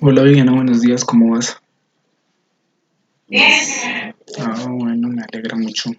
Hola Viviana, buenos días, ¿cómo vas? Bien, señora. Bueno, me alegra mucho.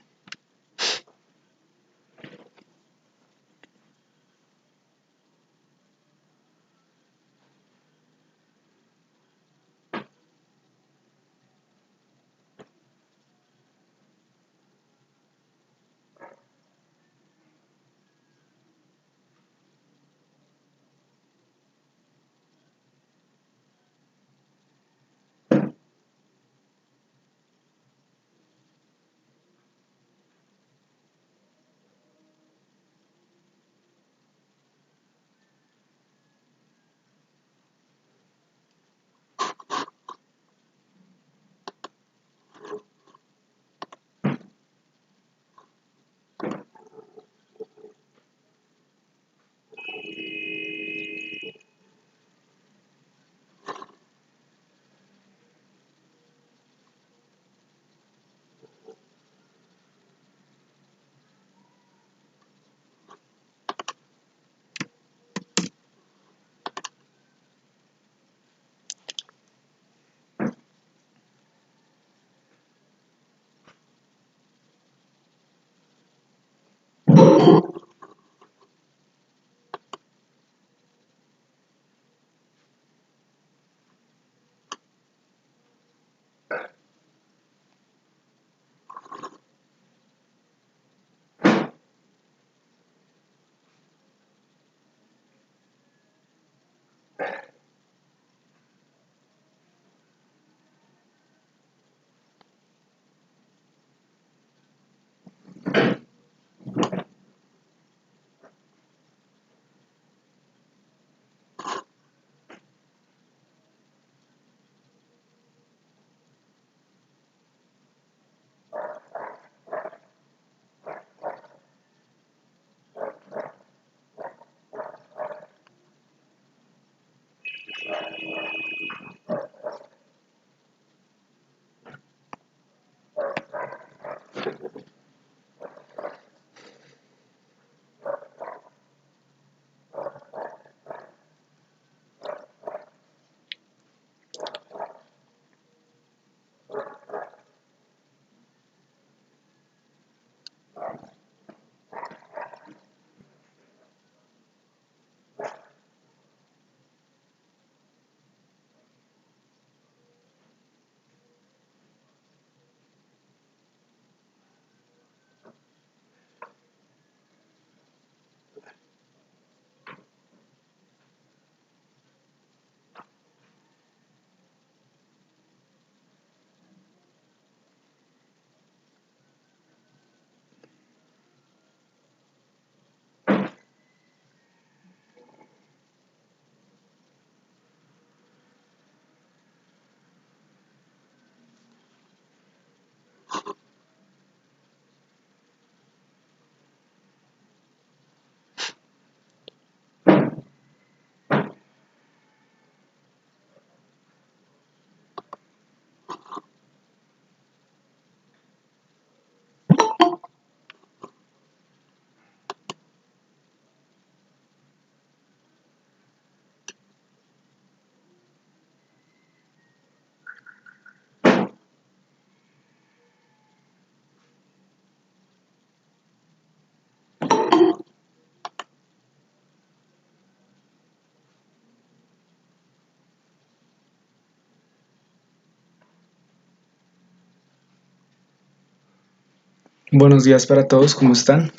Buenos días para todos, ¿cómo están?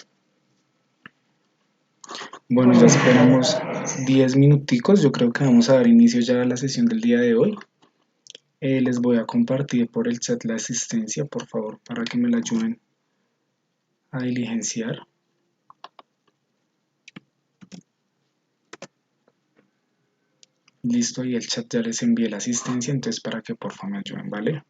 Bueno, ya esperamos 10 minuticos, yo creo que vamos a dar inicio ya a la sesión del día de hoy. Les voy a compartir por el chat la asistencia, por favor, para que me la ayuden a diligenciar. Listo, y el chat ya les envié la asistencia, entonces para que por favor me ayuden, ¿vale?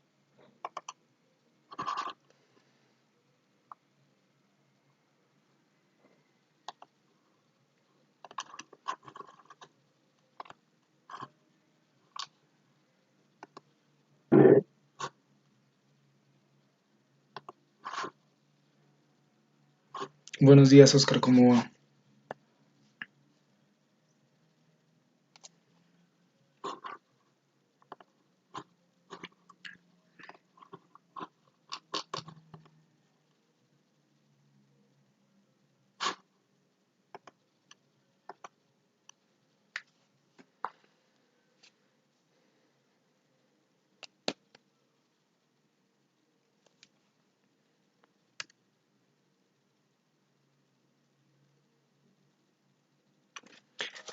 Buenos días, Oscar, ¿cómo va?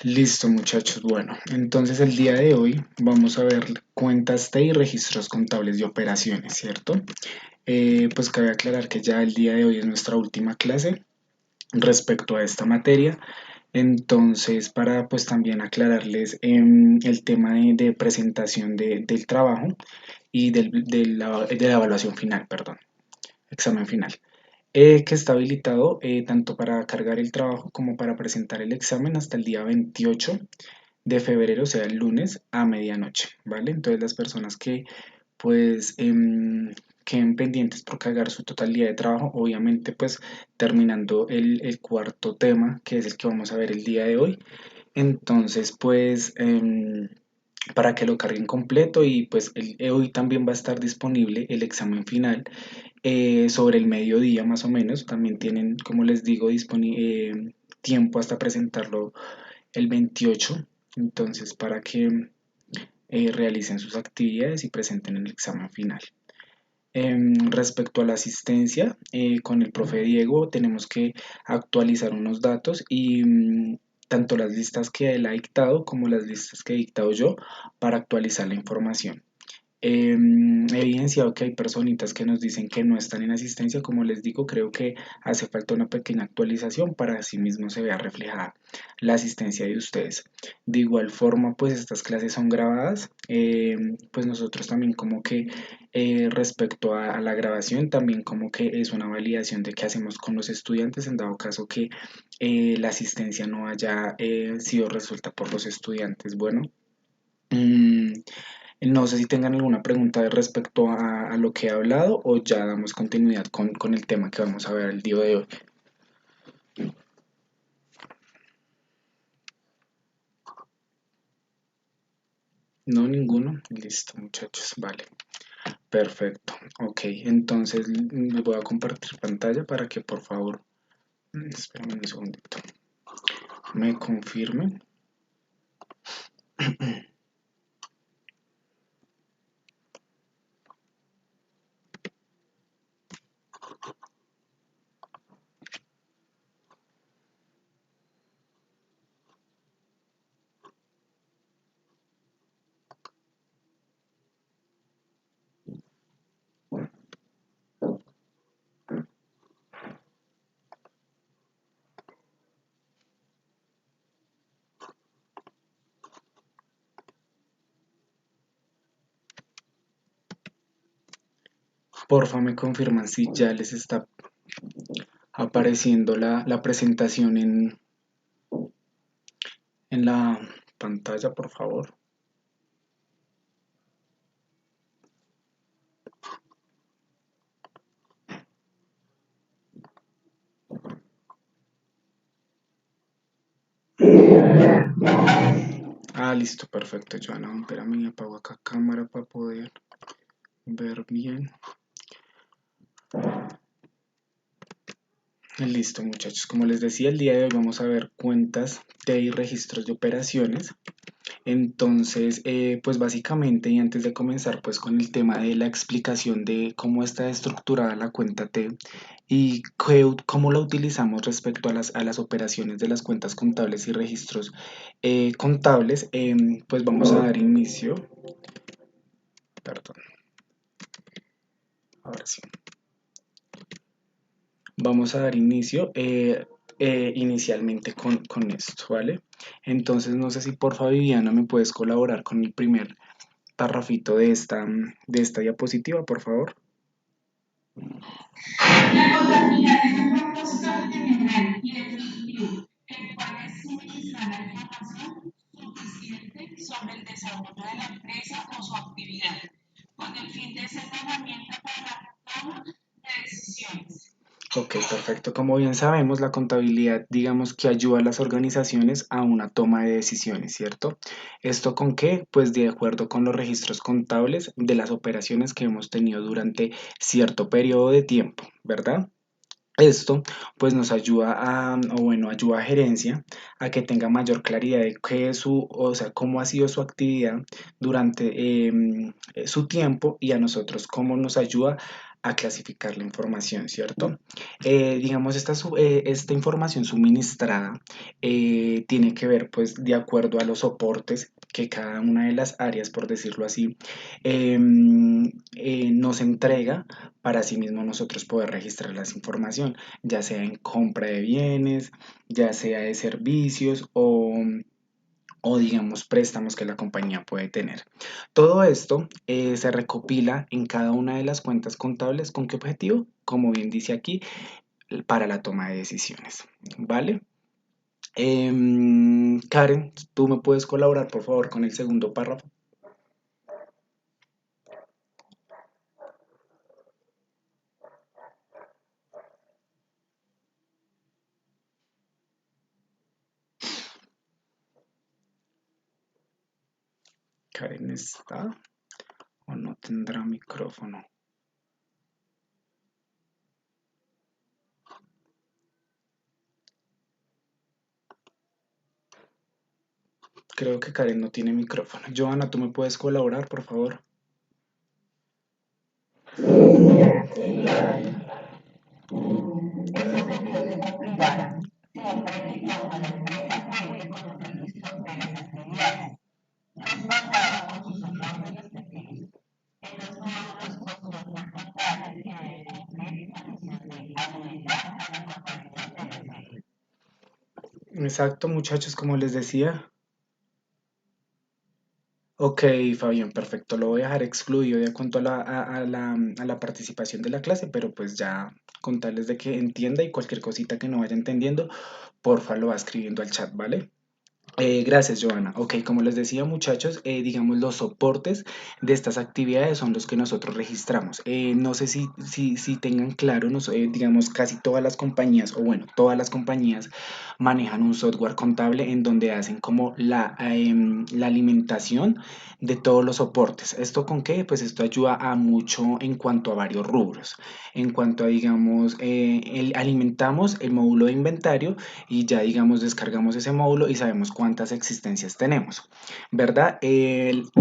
Listo, muchachos. Bueno, entonces el día de hoy vamos a ver cuentas T y registros contables de operaciones, ¿cierto? Pues cabe aclarar que ya el día de hoy es nuestra última clase respecto a esta materia. Entonces, para pues también aclararles el tema de presentación del trabajo y de la evaluación final, perdón, examen final, que está habilitado tanto para cargar el trabajo como para presentar el examen hasta el día 28 de febrero, o sea, el lunes a medianoche, ¿vale? Entonces las personas que pues queden pendientes por cargar su totalidad de trabajo, obviamente pues terminando el cuarto tema, que es el que vamos a ver el día de hoy, entonces pues para que lo carguen completo y pues hoy también va a estar disponible el examen final sobre el mediodía más o menos, también tienen, como les digo, tiempo hasta presentarlo el 28, entonces para que realicen sus actividades y presenten el examen final. Respecto a la asistencia, con el profe Diego tenemos que actualizar unos datos y tanto las listas que él ha dictado como las listas que he dictado yo para actualizar la información. He evidenciado que hay personitas que nos dicen que no están en asistencia, como les digo, creo que hace falta una pequeña actualización para así mismo se vea reflejada la asistencia de ustedes. De igual forma, pues estas clases son grabadas, pues nosotros también como que respecto a la grabación, también como que es una validación de qué hacemos con los estudiantes en dado caso que la asistencia no haya sido resuelta por los estudiantes. Bueno. mm, no sé si tengan alguna pregunta respecto a lo que he hablado o ya damos continuidad con el tema que vamos a ver el día de hoy. No, ninguno. Listo, muchachos. Vale. Perfecto. Ok, entonces les voy a compartir pantalla para que por favor, espérame un segundito, me confirmen. Porfa, me confirman si ya les está apareciendo la presentación en la pantalla, por favor. Ah, listo, perfecto, Joana. Espérame, apago acá cámara para poder ver bien. Listo, muchachos. Como les decía, el día de hoy vamos a ver cuentas de registros de operaciones. Entonces, pues básicamente, y antes de comenzar pues con el tema de la explicación de cómo está estructurada la cuenta T y cómo la utilizamos respecto a las operaciones de las cuentas contables y registros contables, pues vamos a dar inicio, perdón, ahora sí. Vamos a dar inicio inicialmente con esto, ¿vale? Entonces, no sé si porfa Viviana me puedes colaborar con el primer parrafito de esta diapositiva, por favor. La contabilidad es un propósito general y definitivo, el cual es suministrar la información suficiente sobre el desarrollo de la empresa o su actividad, con el fin de ser una herramienta para la toma de decisiones. Ok, perfecto. Como bien sabemos, la contabilidad, digamos que ayuda a las organizaciones a una toma de decisiones, ¿cierto? ¿Esto con qué? Pues de acuerdo con los registros contables de las operaciones que hemos tenido durante cierto periodo de tiempo, ¿verdad? Esto pues nos ayuda o bueno, ayuda a gerencia a que tenga mayor claridad de qué es o sea, cómo ha sido su actividad durante su tiempo y a nosotros cómo nos ayuda a clasificar la información, ¿cierto? Digamos, esta información suministrada tiene que ver, pues, de acuerdo a los soportes que cada una de las áreas, por decirlo así, nos entrega para así mismo nosotros poder registrar la información, ya sea en compra de bienes, ya sea de servicios o digamos préstamos que la compañía puede tener. Todo esto se recopila en cada una de las cuentas contables. ¿Con qué objetivo? Como bien dice aquí, para la toma de decisiones. ¿Vale? Karen, ¿tú me puedes colaborar por favor con el segundo párrafo? Karen está o no tendrá micrófono. Creo que Karen no tiene micrófono. Joana, ¿tú me puedes colaborar, por favor? Exacto, muchachos, como les decía. Ok, Fabián, perfecto. Lo voy a dejar excluido de acuerdo a la participación de la clase, pero pues ya contarles de que entienda y cualquier cosita que no vaya entendiendo, porfa lo va escribiendo al chat, ¿vale? Gracias, Joana. Ok, como les decía, muchachos, digamos, los soportes de estas actividades son los que nosotros registramos. No sé si tengan claro, digamos, casi todas las compañías, o bueno, todas las compañías manejan un software contable en donde hacen como la alimentación de todos los soportes. ¿Esto con qué? Pues esto ayuda a mucho en cuanto a varios rubros. En cuanto a, digamos, alimentamos el módulo de inventario y ya digamos descargamos ese módulo y sabemos cuántas existencias tenemos, ¿verdad?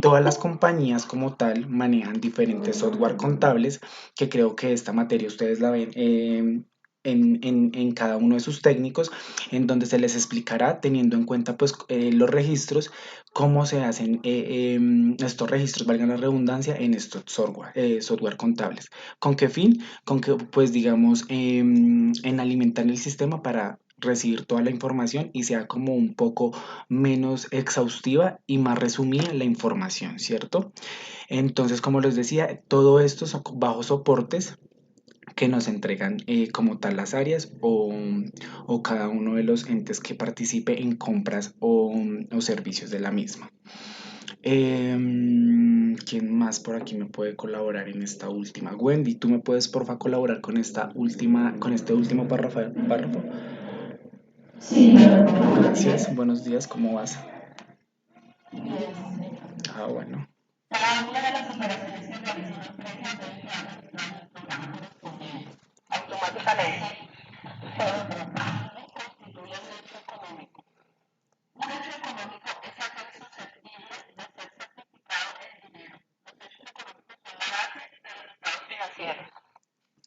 Todas las compañías como tal manejan diferentes software contables que creo que esta materia ustedes la ven en cada uno de sus técnicos, en donde se les explicará teniendo en cuenta pues los registros, cómo se hacen estos registros, valga la redundancia, en estos software contables. ¿Con qué fin? Con que pues digamos en alimentar el sistema para recibir toda la información y sea como un poco menos exhaustiva y más resumida la información, ¿cierto? Entonces, como les decía, todo esto son bajo soportes que nos entregan como tal las áreas o cada uno de los entes que participe en compras o servicios de la misma. ¿Quién más por aquí me puede colaborar en esta última? Wendy, ¿tú me puedes porfa colaborar con esta última, con este último párrafo? Gracias, buenos días, ¿cómo vas? Ah, bueno.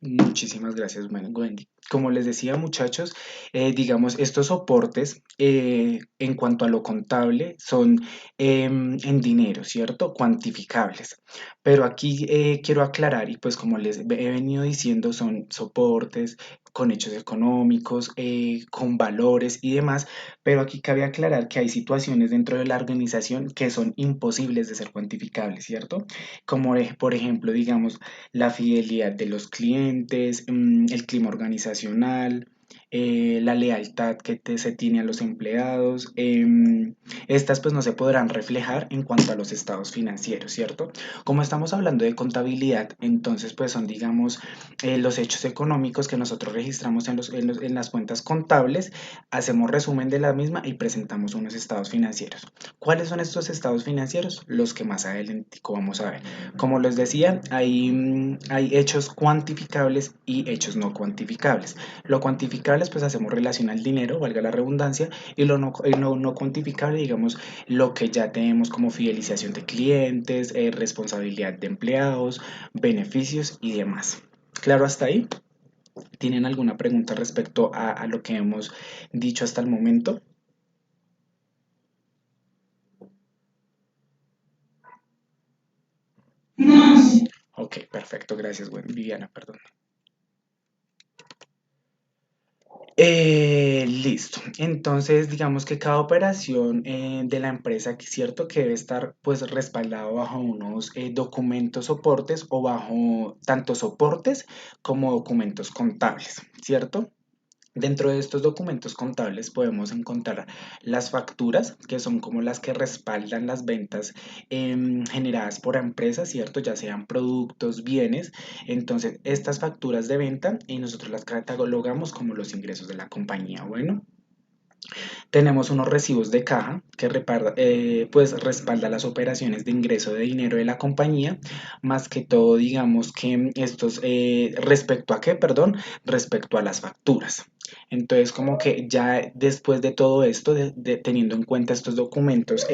Muchísimas gracias, Wendy. Como les decía, muchachos, digamos, estos soportes en cuanto a lo contable son en dinero, ¿cierto? Cuantificables. Pero aquí quiero aclarar, y pues como les he venido diciendo, son soportes con hechos económicos, con valores y demás, pero aquí cabe aclarar que hay situaciones dentro de la organización que son imposibles de ser cuantificables, ¿cierto? Como por ejemplo, digamos, la fidelidad de los clientes, el clima organizacional, la lealtad que se tiene a los empleados. Estas pues no se podrán reflejar en cuanto a los estados financieros, ¿cierto? Como estamos hablando de contabilidad, entonces pues son digamos los hechos económicos que nosotros registramos en las cuentas contables, hacemos resumen de la misma y presentamos unos estados financieros. ¿Cuáles son estos estados financieros? Los que más adelante vamos a ver. Como les decía, hay hechos cuantificables y hechos no cuantificables. Lo cuantificables, pues hacemos relación al dinero, valga la redundancia, y lo no cuantificable, digamos, lo que ya tenemos como fidelización de clientes, responsabilidad de empleados, beneficios y demás. ¿Claro hasta ahí? ¿Tienen alguna pregunta respecto a lo que hemos dicho hasta el momento? Ok, perfecto, gracias, Viviana, perdón. Listo. Entonces, digamos que cada operación de la empresa, que es cierto que debe estar pues respaldado bajo unos documentos soportes o bajo tanto soportes como documentos contables, ¿cierto? Dentro de estos documentos contables podemos encontrar las facturas, que son como las que respaldan las ventas generadas por empresas, ¿cierto? Ya sean productos, bienes. Entonces, estas facturas de venta y nosotros las catalogamos como los ingresos de la compañía. Bueno, tenemos unos recibos de caja que pues respalda las operaciones de ingreso de dinero de la compañía, más que todo, digamos que estos, respecto a qué, perdón, respecto a las facturas. Entonces, como que ya después de todo esto, teniendo en cuenta estos documentos,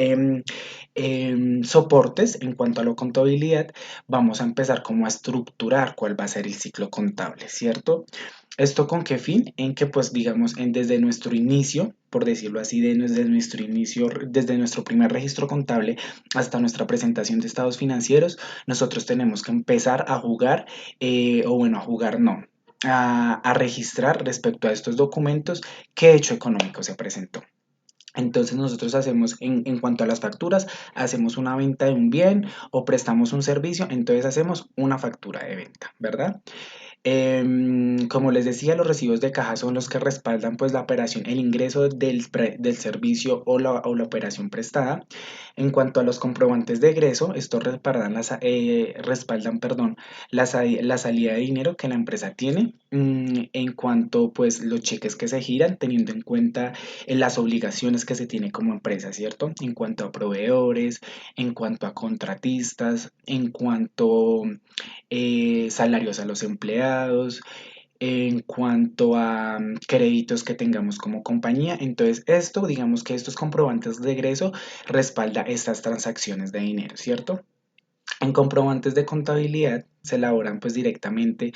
soportes en cuanto a la contabilidad, vamos a empezar como a estructurar cuál va a ser el ciclo contable, ¿cierto? ¿Esto con qué fin? En que pues digamos desde nuestro inicio, por decirlo así, desde nuestro inicio, desde nuestro primer registro contable hasta nuestra presentación de estados financieros, nosotros tenemos que empezar a jugar, o bueno, a jugar no, a registrar respecto a estos documentos qué hecho económico se presentó. Entonces nosotros hacemos, en cuanto a las facturas, hacemos una venta de un bien o prestamos un servicio, entonces hacemos una factura de venta, ¿verdad? Como les decía, los recibos de caja son los que respaldan pues la operación, el ingreso del servicio o la operación prestada. En cuanto a los comprobantes de egreso, estos respaldan, perdón, la salida de dinero que la empresa tiene. En cuanto pues los cheques que se giran, teniendo en cuenta las obligaciones que se tiene como empresa, ¿cierto? En cuanto a proveedores, en cuanto a contratistas, en cuanto salarios a los empleados, en cuanto a créditos que tengamos como compañía. Entonces, esto, digamos que estos comprobantes de egreso respalda estas transacciones de dinero, ¿cierto? En comprobantes de contabilidad se elaboran pues directamente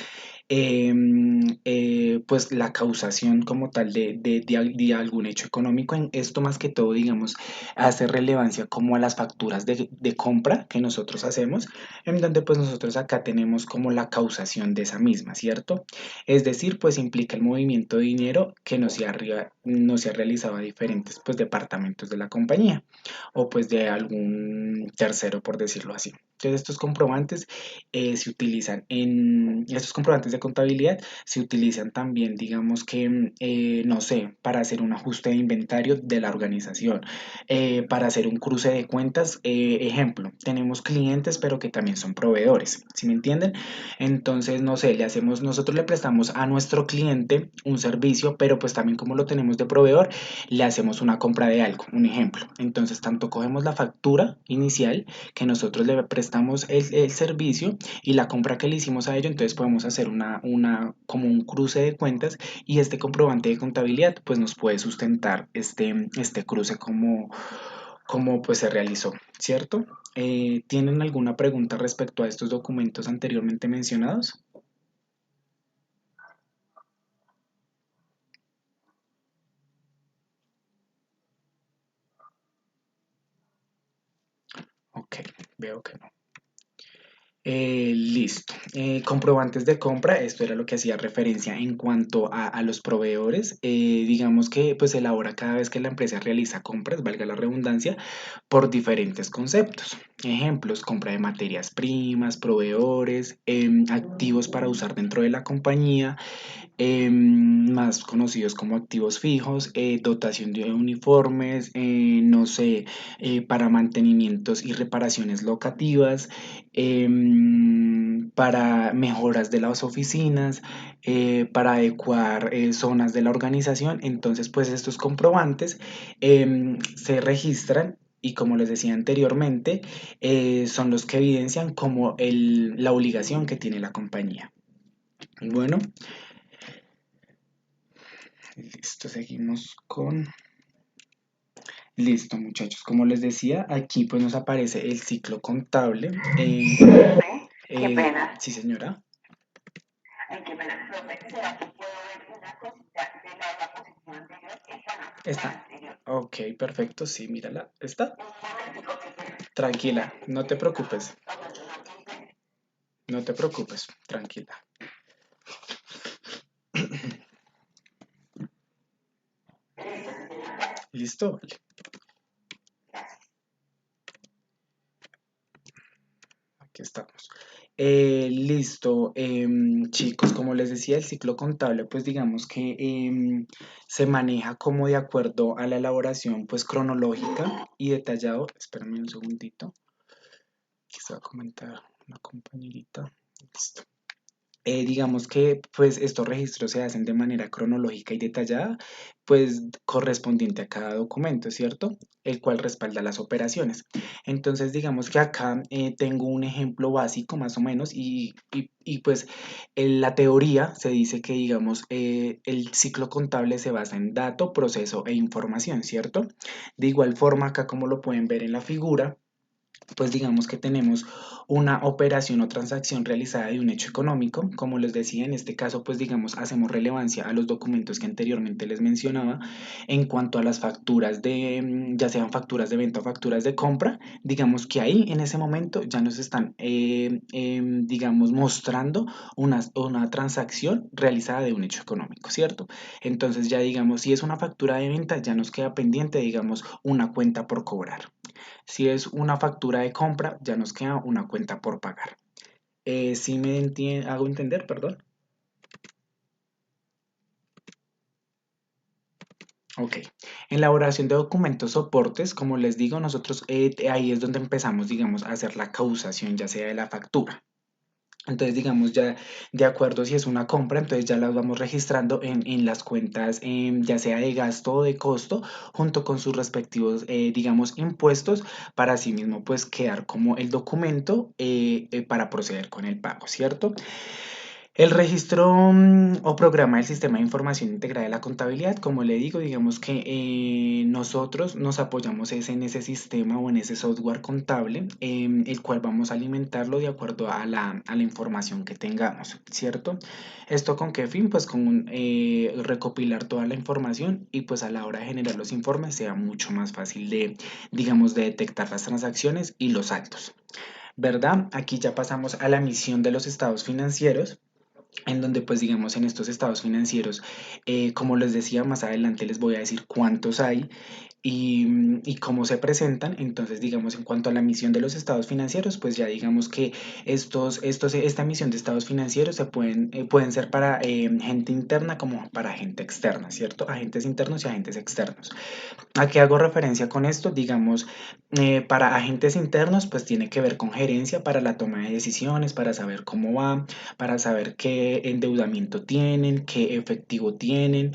pues la causación como tal de algún hecho económico. En esto más que todo, digamos, hace relevancia como a las facturas de compra que nosotros hacemos, en donde pues nosotros acá tenemos como la causación de esa misma, ¿cierto? Es decir, pues implica el movimiento de dinero que no se ha realizado a diferentes pues departamentos de la compañía o pues de algún tercero, por decirlo así. Entonces estos comprobantes estos comprobantes de contabilidad se utilizan también, digamos que, no sé, para hacer un ajuste de inventario de la organización, para hacer un cruce de cuentas, ejemplo, tenemos clientes pero que también son proveedores, ¿sí me entienden? Entonces, no sé, nosotros le prestamos a nuestro cliente un servicio, pero pues también como lo tenemos de proveedor, le hacemos una compra de algo, un ejemplo. Entonces, tanto cogemos la factura inicial que nosotros le prestamos el servicio y la compra que le hicimos a ello, entonces podemos hacer como un cruce de cuentas y este comprobante de contabilidad pues nos puede sustentar este cruce como pues se realizó, ¿cierto? ¿Tienen alguna pregunta respecto a estos documentos anteriormente mencionados? Ok, veo que no. Listo. Comprobantes de compra, esto era lo que hacía referencia en cuanto a los proveedores. Digamos que pues se elabora cada vez que la empresa realiza compras, valga la redundancia, por diferentes conceptos. Ejemplos, compra de materias primas, proveedores, activos para usar dentro de la compañía, más conocidos como activos fijos, dotación de uniformes, no sé, para mantenimientos y reparaciones locativas, para mejoras de las oficinas, para adecuar zonas de la organización. Entonces, pues estos comprobantes se registran. Y como les decía anteriormente, son los que evidencian como la obligación que tiene la compañía. Bueno, listo, seguimos con... Listo, muchachos. Como les decía, aquí pues nos aparece el ciclo contable. Disculpe, qué pena. Sí, señora. Está. Ok, perfecto. Sí, mírala. ¿Está? Tranquila, no te preocupes. No te preocupes, tranquila. ¿Listo? Vale. Aquí estamos. Listo, chicos, como les decía, el ciclo contable, pues digamos que se maneja como de acuerdo a la elaboración, pues cronológica y detallado. Espérame un segundito, que se va a comentar una compañerita. Listo. Digamos que pues estos registros se hacen de manera cronológica y detallada, pues correspondiente a cada documento, ¿cierto? El cual respalda las operaciones. Entonces digamos que acá tengo un ejemplo básico más o menos pues en la teoría se dice que digamos el ciclo contable se basa en dato, proceso e información, ¿cierto? De igual forma acá como lo pueden ver en la figura, pues digamos que tenemos una operación o transacción realizada de un hecho económico. Como les decía, en este caso, pues digamos, hacemos relevancia a los documentos que anteriormente les mencionaba en cuanto a las facturas de, ya sean facturas de venta o facturas de compra. Digamos que ahí, en ese momento, ya nos están, digamos, mostrando una transacción realizada de un hecho económico, ¿cierto? Entonces ya digamos, si es una factura de venta, ya nos queda pendiente, digamos, una cuenta por cobrar. Si es una factura de compra, ya nos queda una cuenta por pagar. Si me hago entender, perdón. Ok. En la elaboración de documentos soportes, como les digo, nosotros ahí es donde empezamos, digamos, a hacer la causación, ya sea de la factura. Entonces, digamos, ya de acuerdo si es una compra, entonces ya las vamos registrando en las cuentas, ya sea de gasto o de costo, junto con sus respectivos, digamos, impuestos, para así mismo, pues, quedar como el documento para proceder con el pago, ¿cierto? El registro o programa del Sistema de Información Integrada de la Contabilidad, como le digo, digamos que nosotros nos apoyamos en ese sistema o en ese software contable, el cual vamos a alimentarlo de acuerdo a la información que tengamos, ¿cierto? ¿Esto con qué fin? Pues con recopilar toda la información y pues a la hora de generar los informes sea mucho más fácil de, digamos, de detectar las transacciones y los saldos. ¿Verdad? Aquí ya pasamos a la emisión de los estados financieros, en donde pues digamos en estos estados financieros, como les decía, más adelante les voy a decir cuántos hay y cómo se presentan. Entonces digamos en cuanto a la emisión de los estados financieros, pues ya digamos que esta emisión de estados financieros pueden ser para gente interna como para gente externa, ¿cierto? Agentes internos y agentes externos. ¿A qué hago referencia con esto? Digamos, para agentes internos, pues tiene que ver con gerencia para la toma de decisiones, para saber cómo va, para saber qué endeudamiento tienen, qué efectivo tienen,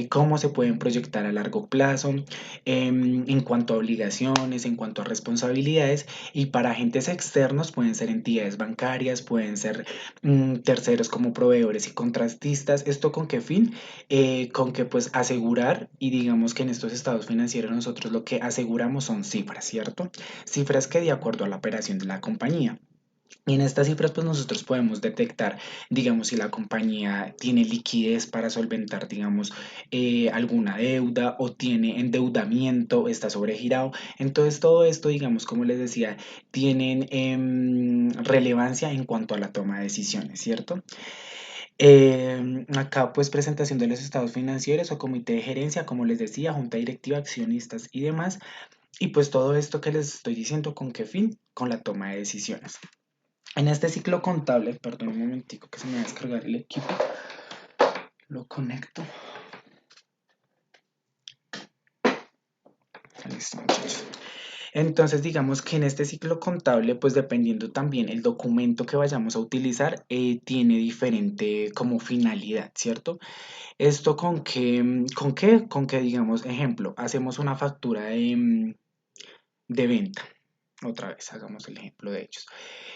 cómo se pueden proyectar a largo plazo, en cuanto a obligaciones, en cuanto a responsabilidades. Y para agentes externos pueden ser entidades bancarias, pueden ser terceros como proveedores y contratistas. ¿Esto con qué fin? Con que pues asegurar y digamos que en estos estados financieros nosotros lo que aseguramos son cifras, ¿cierto? Cifras que de acuerdo a la operación de la compañía. Y en estas cifras pues nosotros podemos detectar, digamos, si la compañía tiene liquidez para solventar, digamos, alguna deuda o tiene endeudamiento, está sobregirado. Entonces todo esto, digamos, como les decía, tienen relevancia en cuanto a la toma de decisiones, ¿cierto? Acá pues presentación de los estados financieros o comité de gerencia, como les decía, junta directiva, accionistas y demás. Y pues todo esto que les estoy diciendo, ¿con qué fin? Con la toma de decisiones. En este ciclo contable, perdón un momentico que se me va a descargar el equipo, lo conecto. Listo, muchachos. Entonces, digamos que en este ciclo contable, pues dependiendo también el documento que vayamos a utilizar, tiene diferente como finalidad, ¿cierto? Esto con que digamos, ejemplo, hacemos una factura de venta. Otra vez, hagamos el ejemplo de ellos.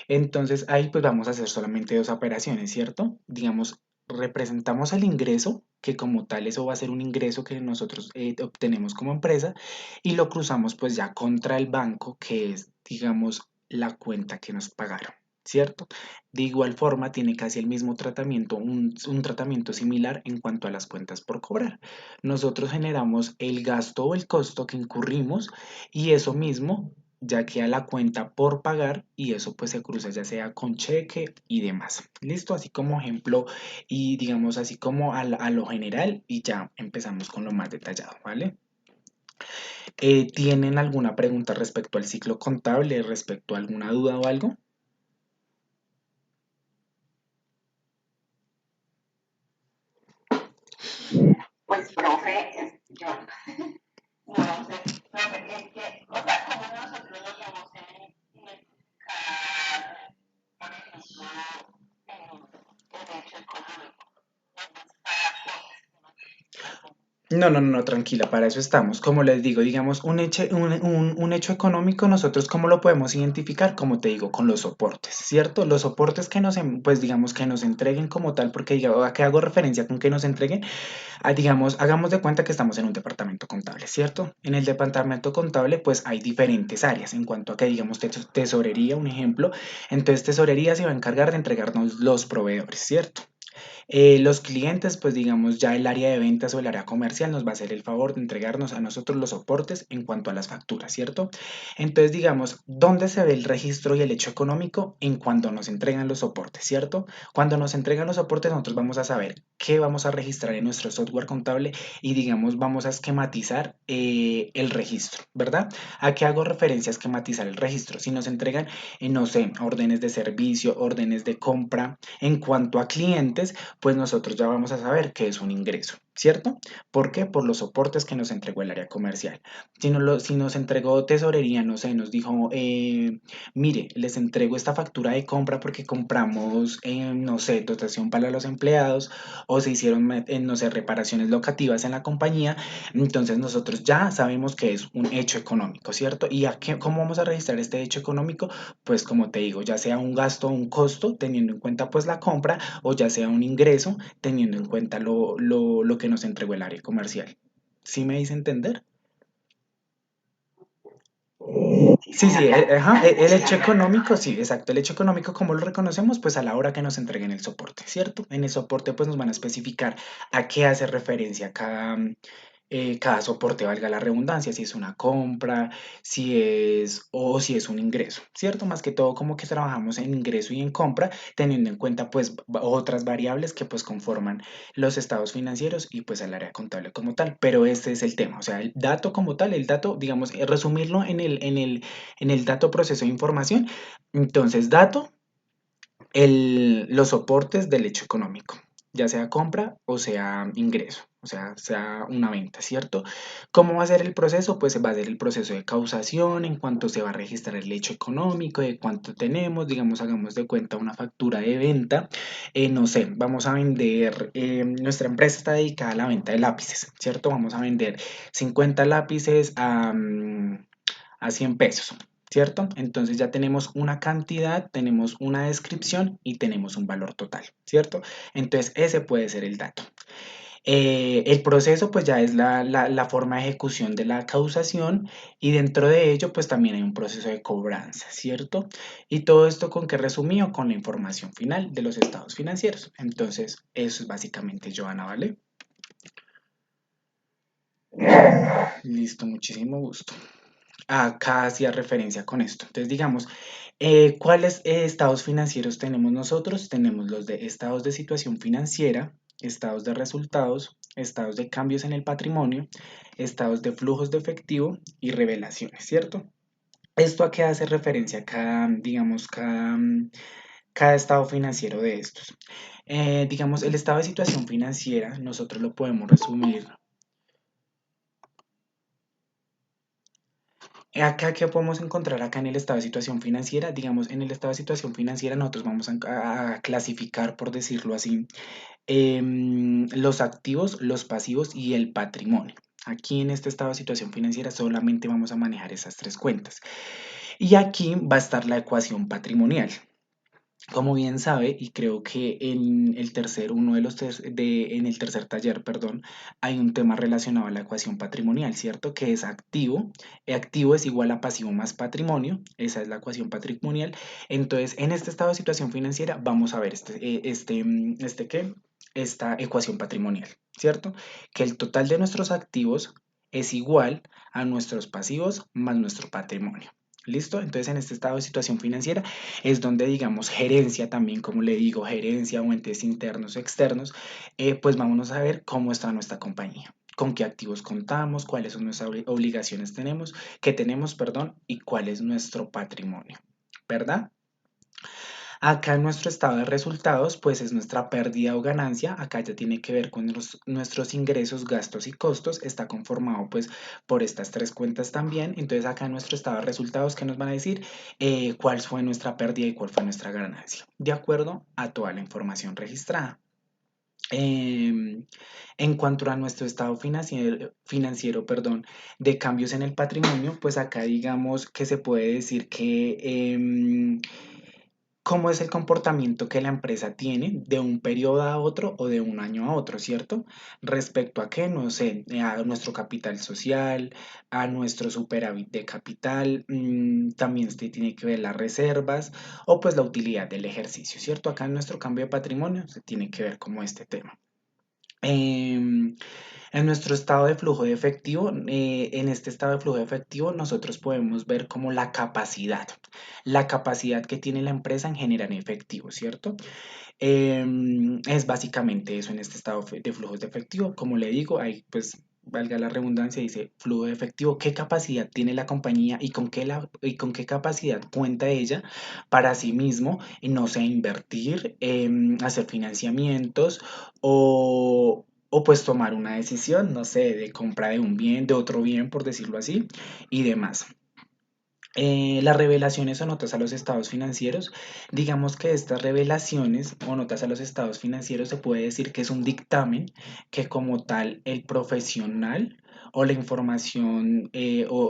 Entonces ahí pues vamos a hacer solamente dos operaciones, ¿cierto? Digamos, representamos el ingreso, que como tal eso va a ser un ingreso que nosotros obtenemos como empresa, y lo cruzamos pues ya contra el banco, que es, digamos, la cuenta que nos pagaron. ¿cierto? De igual forma, tiene casi el mismo tratamiento, un tratamiento similar en cuanto a las cuentas por cobrar. Nosotros generamos el gasto o el costo que incurrimos y eso mismo ya queda la cuenta por pagar y eso pues se cruza ya sea con cheque y demás. Listo, así como ejemplo y digamos así como a lo general y ya empezamos con lo más detallado, ¿vale? ¿Tienen alguna pregunta respecto al ciclo contable, respecto a alguna duda o algo? Pues, profe, yo no sé, profe, es que, o sea, como nosotros nos vamos a identificar, por ejemplo, el hecho económico, No, no, no, no, tranquila, para eso estamos. Como les digo, digamos, un hecho económico, nosotros cómo lo podemos identificar, como te digo, con los soportes, ¿cierto? Los soportes que pues digamos, que nos entreguen como tal, porque ¿a qué hago referencia con que nos entreguen? Digamos, hagamos de cuenta que estamos en un departamento contable, ¿cierto? En el departamento contable, pues hay diferentes áreas en cuanto a que, digamos, tesorería, un ejemplo. Entonces, tesorería se va a encargar de entregarnos los proveedores, ¿cierto? Los clientes, pues digamos, ya el área de ventas o el área comercial nos va a hacer el favor de entregarnos a nosotros los soportes en cuanto a las facturas, ¿cierto? Entonces, digamos, ¿dónde se ve el registro y el hecho económico? En cuanto nos entregan los soportes, ¿cierto? Cuando nos entregan los soportes, nosotros vamos a saber qué vamos a registrar en nuestro software contable y, digamos, vamos a esquematizar el registro, ¿verdad? ¿A qué hago referencia a esquematizar el registro? Si nos entregan, no sé, órdenes de servicio, órdenes de compra, en cuanto a clientes, pues nosotros ya vamos a saber qué es un ingreso, ¿cierto? ¿Por qué? Por los soportes que nos entregó el área comercial. Si nos entregó tesorería, no sé, nos dijo, mire, les entrego esta factura de compra porque compramos, no sé, dotación para los empleados o se hicieron, no sé, reparaciones locativas en la compañía, entonces nosotros ya sabemos que es un hecho económico, ¿cierto? ¿Y cómo vamos a registrar este hecho económico? Pues como te digo, ya sea un gasto o un costo, teniendo en cuenta pues la compra, o ya sea un ingreso, teniendo en cuenta lo que nos entregó el área comercial. ¿Sí me hice entender? sí, Sí, sí, señor, ya, ajá, ya, el hecho ya. económico, sí, exacto. El hecho económico, ¿cómo lo reconocemos? Pues a la hora que nos entreguen el soporte, ¿cierto? En el soporte, pues nos van a especificar a qué hace referencia cada soporte, valga la redundancia, si es una compra, si es un ingreso, ¿cierto? Más que todo, como que trabajamos en ingreso y en compra, teniendo en cuenta, pues, otras variables que, pues, conforman los estados financieros y, pues, el área contable como tal. Pero este es el tema, o sea, el dato como tal, el dato, digamos, resumirlo en el dato proceso de información. Entonces, dato, los soportes del hecho económico, ya sea compra o sea ingreso, o sea una venta, ¿cierto? ¿Cómo va a ser el proceso? Pues va a ser el proceso de causación, en cuanto se va a registrar el hecho económico, de cuánto tenemos, digamos, hagamos de cuenta una factura de venta, no sé, vamos a vender, nuestra empresa está dedicada a la venta de lápices, ¿cierto? Vamos a vender 50 lápices a 100 pesos, ¿cierto? Entonces ya tenemos una cantidad, tenemos una descripción y tenemos un valor total, ¿cierto? Entonces ese puede ser el dato. El proceso pues ya es la forma de ejecución de la causación y dentro de ello pues también hay un proceso de cobranza, ¿cierto? Y todo esto con qué resumido con la información final de los estados financieros. Entonces eso es básicamente Joana, ¿vale? Listo, muchísimo gusto. Acá hacía referencia con esto. Entonces, digamos, ¿cuáles estados financieros tenemos nosotros? Tenemos los de estados de situación financiera, estados de resultados, estados de cambios en el patrimonio, estados de flujos de efectivo y revelaciones, ¿cierto? ¿Esto a qué hace referencia cada, digamos, cada estado financiero de estos? Digamos, el estado de situación financiera, nosotros lo podemos resumir. Acá, ¿qué podemos encontrar acá en el estado de situación financiera? Digamos, en el estado de situación financiera nosotros vamos a clasificar, por decirlo así, los activos, los pasivos y el patrimonio. Aquí en este estado de situación financiera solamente vamos a manejar esas tres cuentas. Y aquí va a estar la ecuación patrimonial. Como bien sabe, y creo que en el tercer, uno de los en el tercer taller, perdón, hay un tema relacionado a la ecuación patrimonial, ¿cierto? Que es activo. Activo es igual a pasivo más patrimonio. Esa es la ecuación patrimonial. Entonces, en este estado de situación financiera, vamos a ver ¿qué? Esta ecuación patrimonial, ¿cierto? Que el total de nuestros activos es igual a nuestros pasivos más nuestro patrimonio. ¿Listo? Entonces, en este estado de situación financiera, es donde, digamos, gerencia también, como le digo, gerencia o entes internos o externos, pues vámonos a ver cómo está nuestra compañía, con qué activos contamos, cuáles son nuestras obligaciones que tenemos, perdón, y cuál es nuestro patrimonio, ¿verdad? Acá en nuestro estado de resultados, pues es nuestra pérdida o ganancia. Acá ya tiene que ver con nuestros ingresos, gastos y costos. Está conformado pues por estas tres cuentas también. Entonces acá en nuestro estado de resultados, ¿qué nos van a decir? ¿Cuál fue nuestra pérdida y cuál fue nuestra ganancia? De acuerdo a toda la información registrada. En cuanto a nuestro estado financiero, perdón, de cambios en el patrimonio, pues acá digamos que se puede decir que cómo es el comportamiento que la empresa tiene de un periodo a otro o de un año a otro, ¿cierto? Respecto a qué, no sé, a nuestro capital social, a nuestro superávit de capital, también se tiene que ver las reservas o pues la utilidad del ejercicio, ¿cierto? Acá en nuestro cambio de patrimonio se tiene que ver como este tema. Em, en nuestro estado de flujo de efectivo, en este estado de flujo de efectivo, nosotros podemos ver como la capacidad que tiene la empresa en generar efectivo, ¿cierto? Es básicamente eso en este estado de flujos de efectivo. Como le digo, hay pues valga la redundancia, dice flujo de efectivo, qué capacidad tiene la compañía y y con qué capacidad cuenta ella para sí mismo, no sé, invertir, hacer financiamientos o pues tomar una decisión, no sé, de compra de un bien, de otro bien, por decirlo así, y demás. Las revelaciones o notas a los estados financieros, digamos que estas revelaciones o notas a los estados financieros se puede decir que es un dictamen que como tal el profesional o la información,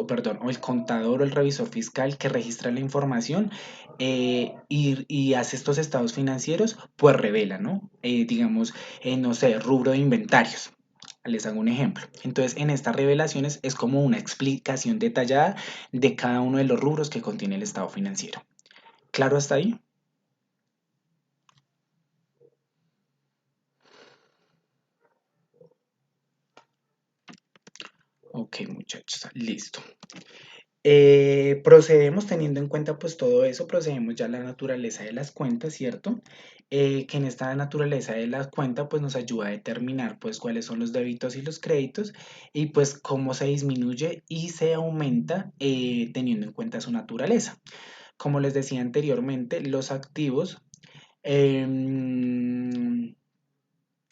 perdón, o el contador o el revisor fiscal que registra la información y hace estos estados financieros, pues revela, ¿no? Digamos, no sé, rubro de inventarios. Les hago un ejemplo. Entonces, en estas revelaciones es como una explicación detallada de cada uno de los rubros que contiene el estado financiero. ¿Claro hasta ahí? Ok, muchachos, listo. Procedemos teniendo en cuenta pues todo eso, procedemos ya a la naturaleza de las cuentas, ¿cierto? Que en esta naturaleza de las cuentas pues nos ayuda a determinar pues cuáles son los débitos y los créditos y pues cómo se disminuye y se aumenta teniendo en cuenta su naturaleza. Como les decía anteriormente, los activos em,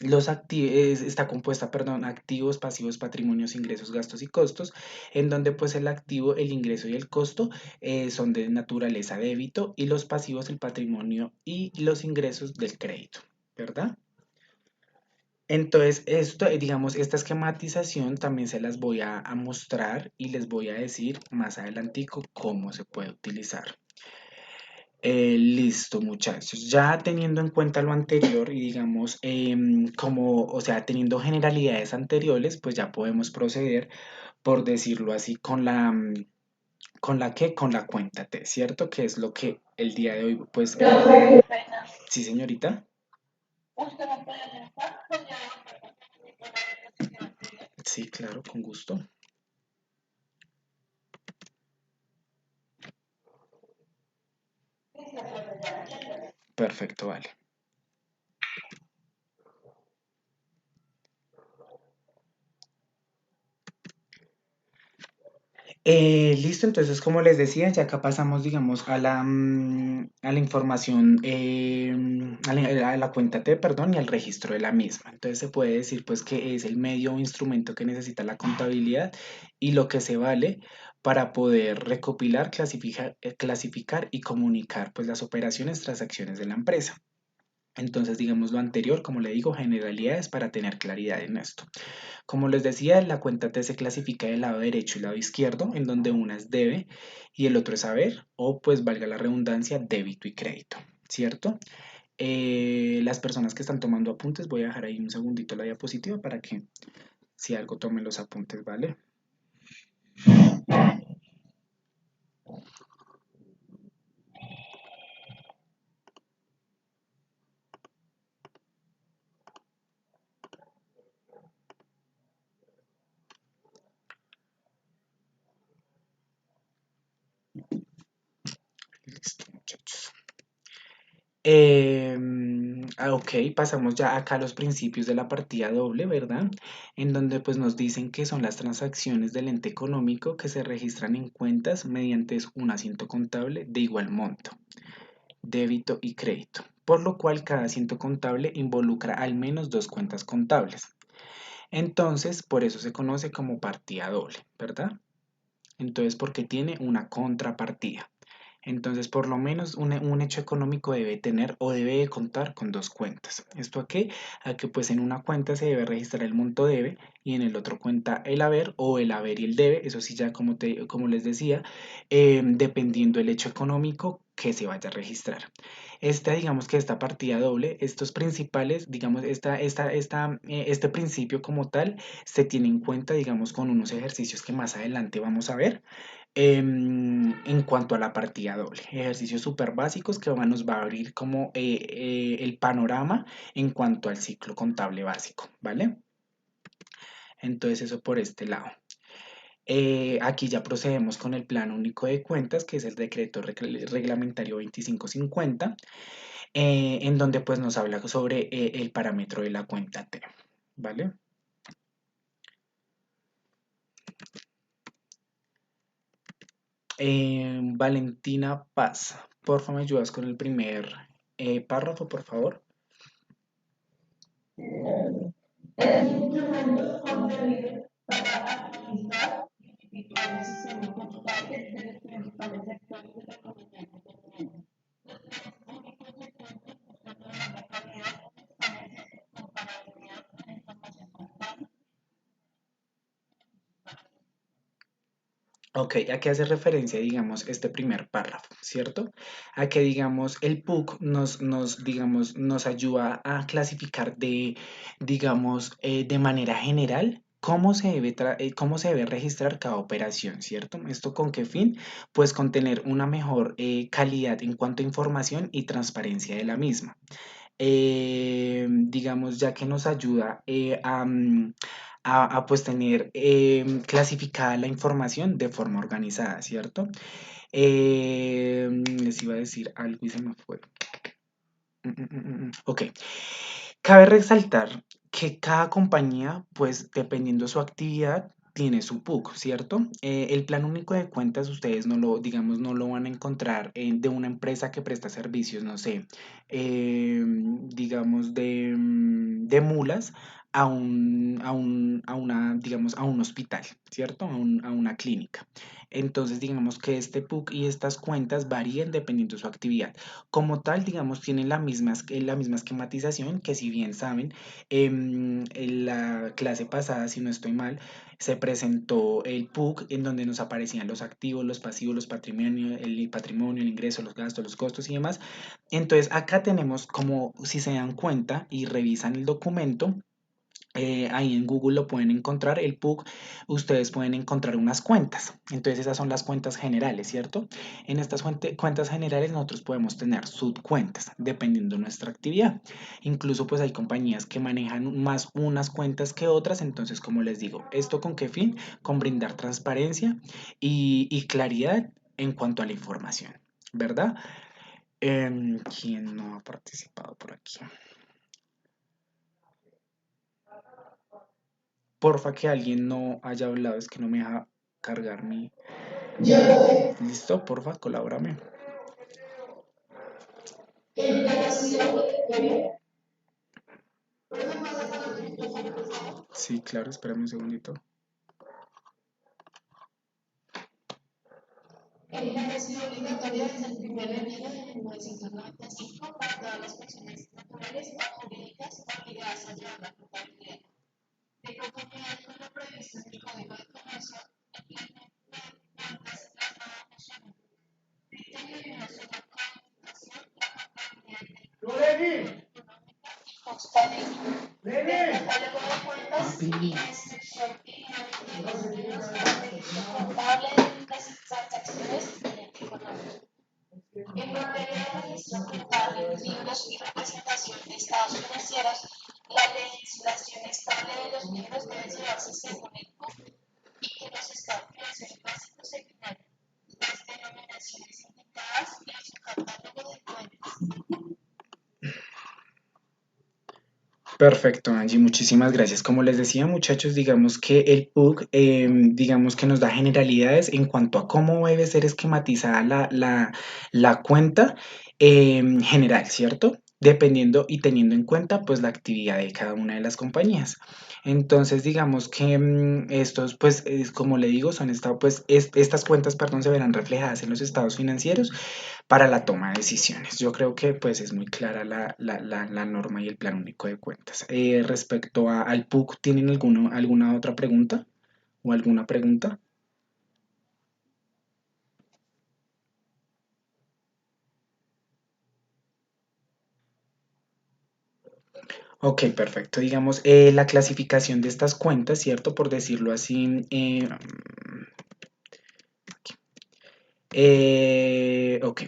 está compuesta, perdón, activos, pasivos, patrimonios, ingresos, gastos y costos, en donde pues el activo, el ingreso y el costo son de naturaleza débito y los pasivos, el patrimonio y los ingresos del crédito, ¿verdad? Entonces, esto, digamos, esta esquematización también se las voy a mostrar y les voy a decir más adelantico cómo se puede utilizar. Listo, muchachos. Ya teniendo en cuenta lo anterior y digamos, como, o sea, teniendo generalidades anteriores, pues ya podemos proceder, por decirlo así, con la cuenta T, ¿cierto? Que es lo que el día de hoy, pues, Pena. sí, señorita. ¿Usted me puede ayudar? Sí, claro, con gusto. Perfecto, vale. Listo, entonces como les decía, ya acá pasamos, digamos, a la información, a la cuenta T, perdón, y al registro de la misma. Entonces se puede decir pues que es el medio o instrumento que necesita la contabilidad y lo que se vale para poder recopilar, clasificar y comunicar pues las operaciones, transacciones de la empresa. Entonces, digamos lo anterior, como le digo, generalidades para tener claridad en esto. Como les decía, la cuenta T se clasifica del lado derecho y lado izquierdo, en donde una es debe y el otro es haber, o pues valga la redundancia, débito y crédito. ¿cierto? Las personas que están tomando apuntes, voy a dejar ahí un segundito la diapositiva para que si algo tomen los apuntes, ¿vale? Listo, muchachos. Ok, pasamos ya acá a los principios de la partida doble, ¿verdad? En donde pues nos dicen que son las transacciones del ente económico que se registran en cuentas mediante un asiento contable de igual monto, débito y crédito, por lo cual cada asiento contable involucra al menos dos cuentas contables. Entonces, por eso se conoce como partida doble, ¿verdad? Entonces, porque tiene una contrapartida. Entonces, por lo menos un hecho económico debe tener o debe de contar con dos cuentas. ¿Esto a qué? A que pues en una cuenta se debe registrar el monto debe y en el otro cuenta el haber o el haber y el debe. Eso sí, ya como les decía, dependiendo del hecho económico que se vaya a registrar. Digamos que esta partida doble, estos principales, digamos, este principio como tal, se tiene en cuenta, digamos, con unos ejercicios que más adelante vamos a ver. En cuanto a la partida doble, ejercicios súper básicos que nos va a abrir como el panorama en cuanto al ciclo contable básico, ¿vale? Entonces eso por este lado. Aquí ya procedemos con el Plan Único de Cuentas, que es el decreto reglamentario 2550, en donde pues nos habla sobre el parámetro de la cuenta T, ¿vale? Valentina Paz, porfa, me ayudas con el primer párrafo, por favor. El instrumento concebido para administrar y el sistema contable de los principales sectores de la economía independiente. Los planes únicos de cuentas buscan mejorar la calidad, transparencia, comparabilidad de la información contable. Ok, ¿a qué hace referencia, digamos, este primer párrafo, ¿cierto? A que, digamos, el PUC digamos, nos ayuda a clasificar digamos, de manera general cómo se debe registrar cada operación, ¿cierto? ¿Esto con qué fin? Pues con tener una mejor calidad en cuanto a información y transparencia de la misma. Digamos, ya que nos ayuda pues tener clasificada la información de forma organizada, ¿cierto? Les iba a decir algo y se me fue. Ok. Cabe resaltar que cada compañía, pues dependiendo de su actividad, tiene su PUC, ¿cierto? El plan único de cuentas, ustedes digamos, no lo van a encontrar de una empresa que presta servicios, no sé, digamos, de mulas digamos, a un hospital, ¿cierto? A una clínica. Entonces, digamos que este PUC y estas cuentas varían dependiendo de su actividad. Como tal, digamos, tienen la misma esquematización que si bien saben, en la clase pasada, si no estoy mal, se presentó el PUC en donde nos aparecían los activos, los pasivos, el patrimonio, el ingreso, los gastos, los costos y demás. Entonces, acá tenemos como, si se dan cuenta y revisan el documento, ahí en Google lo pueden encontrar, el PUC, ustedes pueden encontrar unas cuentas. Entonces esas son las cuentas generales, ¿cierto? En estas cuentas generales nosotros podemos tener subcuentas dependiendo de nuestra actividad. Incluso pues hay compañías que manejan más unas cuentas que otras. Entonces, como les digo, ¿esto con qué fin? Con brindar transparencia y claridad en cuanto a la información, ¿verdad? ¿Quién no ha participado por aquí? Porfa que alguien no haya hablado, es que no me deja cargar mi... Listo, porfa, colabórame. Sí, claro, espérame un segundito. Es obligatoria desde el 1 de enero de 1995 para todas las personas naturales o jurídicas obligadas a llevar la contabilidad. De conformidad con lo previsto en el Código de Comercio, el plan de cuentas trasladamos un criterio de una sola codificación y contabilidad. El catálogo de cuentas y la instrucción de los libros del registro contable de las transacciones y económicas. En materia de registro contable, libros y representación de estados financieros, la legislación estable de los libros debe llevarse según el PUC y que los estados financieros básicos se finalen las denominaciones indicadas en su catálogo de cuentas. Perfecto, Angie, muchísimas gracias. Como les decía, muchachos, digamos que el PUC, digamos que nos da generalidades en cuanto a cómo debe ser esquematizada la cuenta general, ¿cierto? Dependiendo y teniendo en cuenta pues la actividad de cada una de las compañías. Entonces, digamos que estos, pues, como le digo, son pues, estas cuentas, perdón, se verán reflejadas en los estados financieros para la toma de decisiones. Yo creo que pues es muy clara la norma y el plan único de cuentas. Respecto al PUC, ¿tienen alguna otra pregunta o alguna pregunta? Ok, perfecto. Digamos, la clasificación de estas cuentas, ¿cierto? Por decirlo así, ok,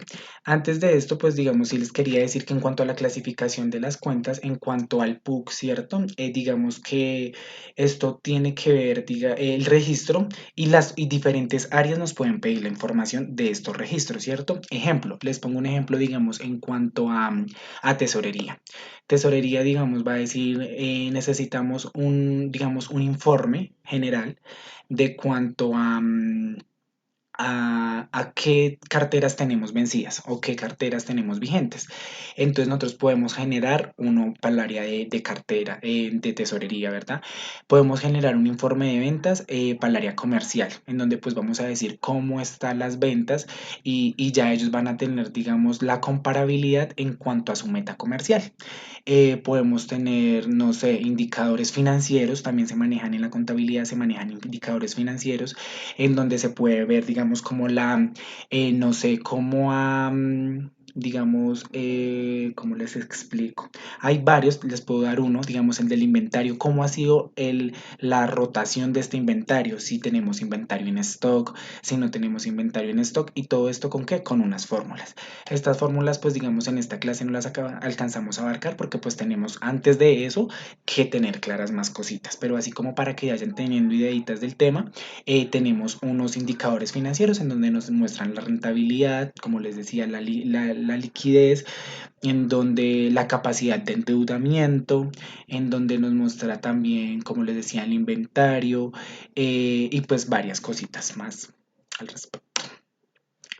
antes de esto, pues digamos, sí les quería decir que en cuanto a la clasificación de las cuentas, en cuanto al PUC, ¿cierto? Digamos que esto tiene que ver, el registro y diferentes áreas nos pueden pedir la información de estos registros, ¿cierto? Ejemplo, les pongo un ejemplo, digamos, en cuanto a tesorería. Tesorería, digamos, va a decir, necesitamos digamos, un informe general de cuanto a qué carteras tenemos vencidas o qué carteras tenemos vigentes. Entonces nosotros podemos generar uno para el área de cartera, de tesorería, ¿verdad? Podemos generar un informe de ventas para el área comercial, en donde pues vamos a decir cómo están las ventas y ya ellos van a tener, digamos, la comparabilidad en cuanto a su meta comercial. Podemos tener, no sé, indicadores financieros, también se manejan en la contabilidad, se manejan indicadores financieros en donde se puede ver, digamos, como no sé, digamos, ¿cómo les explico? Hay varios, les puedo dar uno, digamos, el del inventario, cómo ha sido la rotación de este inventario, si tenemos inventario en stock, si no tenemos inventario en stock, y todo esto con qué? Con unas fórmulas. Estas fórmulas, pues, digamos, en esta clase no las alcanzamos a abarcar porque, pues, tenemos antes de eso que tener claras más cositas, pero así como para que vayan teniendo ideitas del tema, tenemos unos indicadores financieros en donde nos muestran la rentabilidad, como les decía, la liquidez, en donde la capacidad de endeudamiento, en donde nos muestra también, como les decía, el inventario y pues varias cositas más al respecto.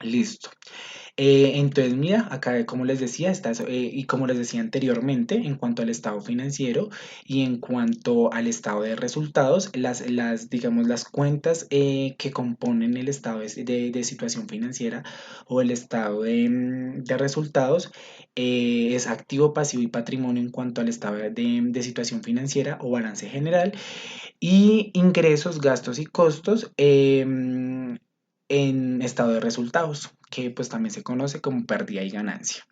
Listo. Entonces, mira, acá como les decía, y como les decía anteriormente, en cuanto al estado financiero y en cuanto al estado de resultados, digamos, las cuentas que componen el estado de situación financiera o el estado de resultados es activo, pasivo y patrimonio en cuanto al estado de situación financiera o balance general y ingresos, gastos y costos en estado de resultados, que pues también se conoce como pérdida y ganancia.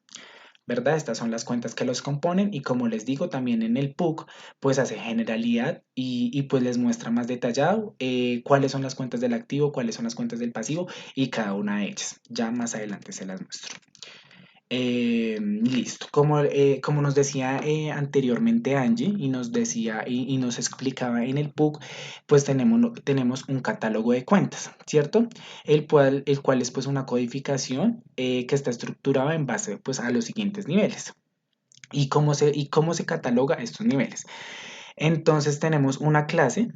¿Verdad? Estas son las cuentas que los componen y como les digo también en el PUC pues hace generalidad y pues les muestra más detallado cuáles son las cuentas del activo, cuáles son las cuentas del pasivo y cada una de ellas. Ya más adelante se las muestro. Listo. Como nos decía anteriormente Angie y nos decía y nos explicaba en el PUC, pues tenemos un catálogo de cuentas, ¿cierto? El cual es pues una codificación que está estructurada en base pues a los siguientes niveles. ¿Y cómo se cataloga estos niveles? Entonces tenemos una clase,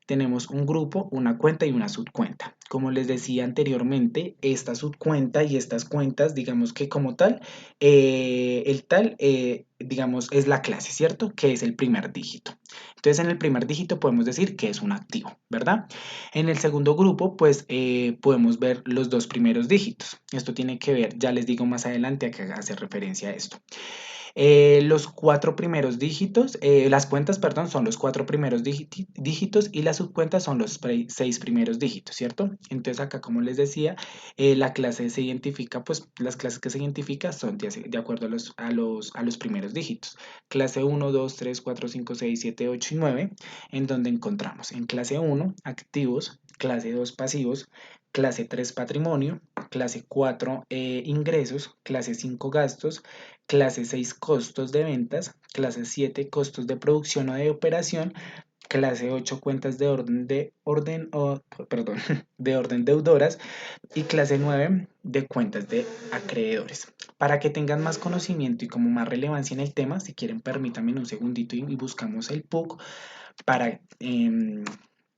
tenemos un grupo, una cuenta y una subcuenta. Como les decía anteriormente, esta subcuenta y estas cuentas, digamos que como tal, digamos, es la clase, ¿cierto? Que es el primer dígito. Entonces, en el primer dígito podemos decir que es un activo, ¿verdad? En el segundo grupo, pues, podemos ver los dos primeros dígitos. Esto tiene que ver, ya les digo más adelante a qué hace referencia a esto. Los cuatro primeros dígitos, las cuentas, perdón, son los cuatro primeros dígitos y las subcuentas son los seis primeros dígitos, ¿cierto? Entonces acá, como les decía, la clase se identifica, pues las clases que se identifican son de acuerdo a los primeros dígitos. Clase 1, 2, 3, 4, 5, 6, 7, 8 y 9, en donde encontramos en clase 1 activos, clase 2 pasivos, clase 3 patrimonio, clase 4 ingresos, clase 5 gastos, clase 6 costos de ventas, clase 7 costos de producción o de operación, clase 8 cuentas perdón, de orden deudoras y clase 9 de cuentas de acreedores. Para que tengan más conocimiento y como más relevancia en el tema, si quieren permítanme un segundito y buscamos el PUC para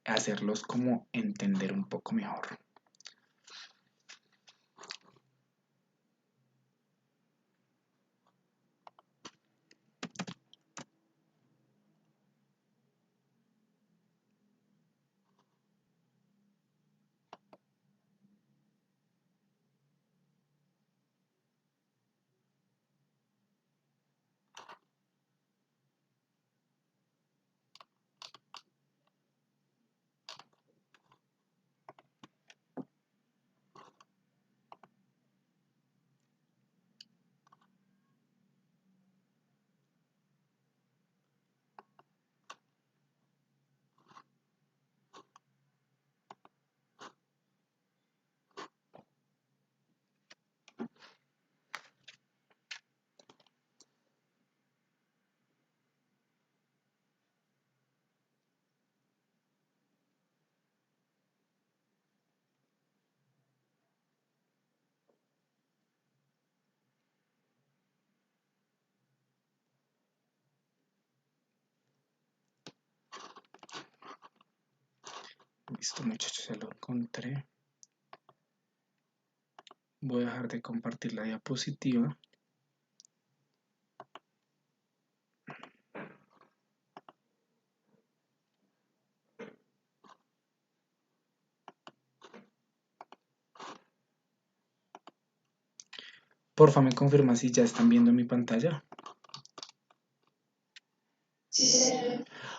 hacerlos como entender un poco mejor. Listo, muchachos, ya lo encontré. Voy a dejar de compartir la diapositiva. Porfa, me confirma si ya están viendo mi pantalla.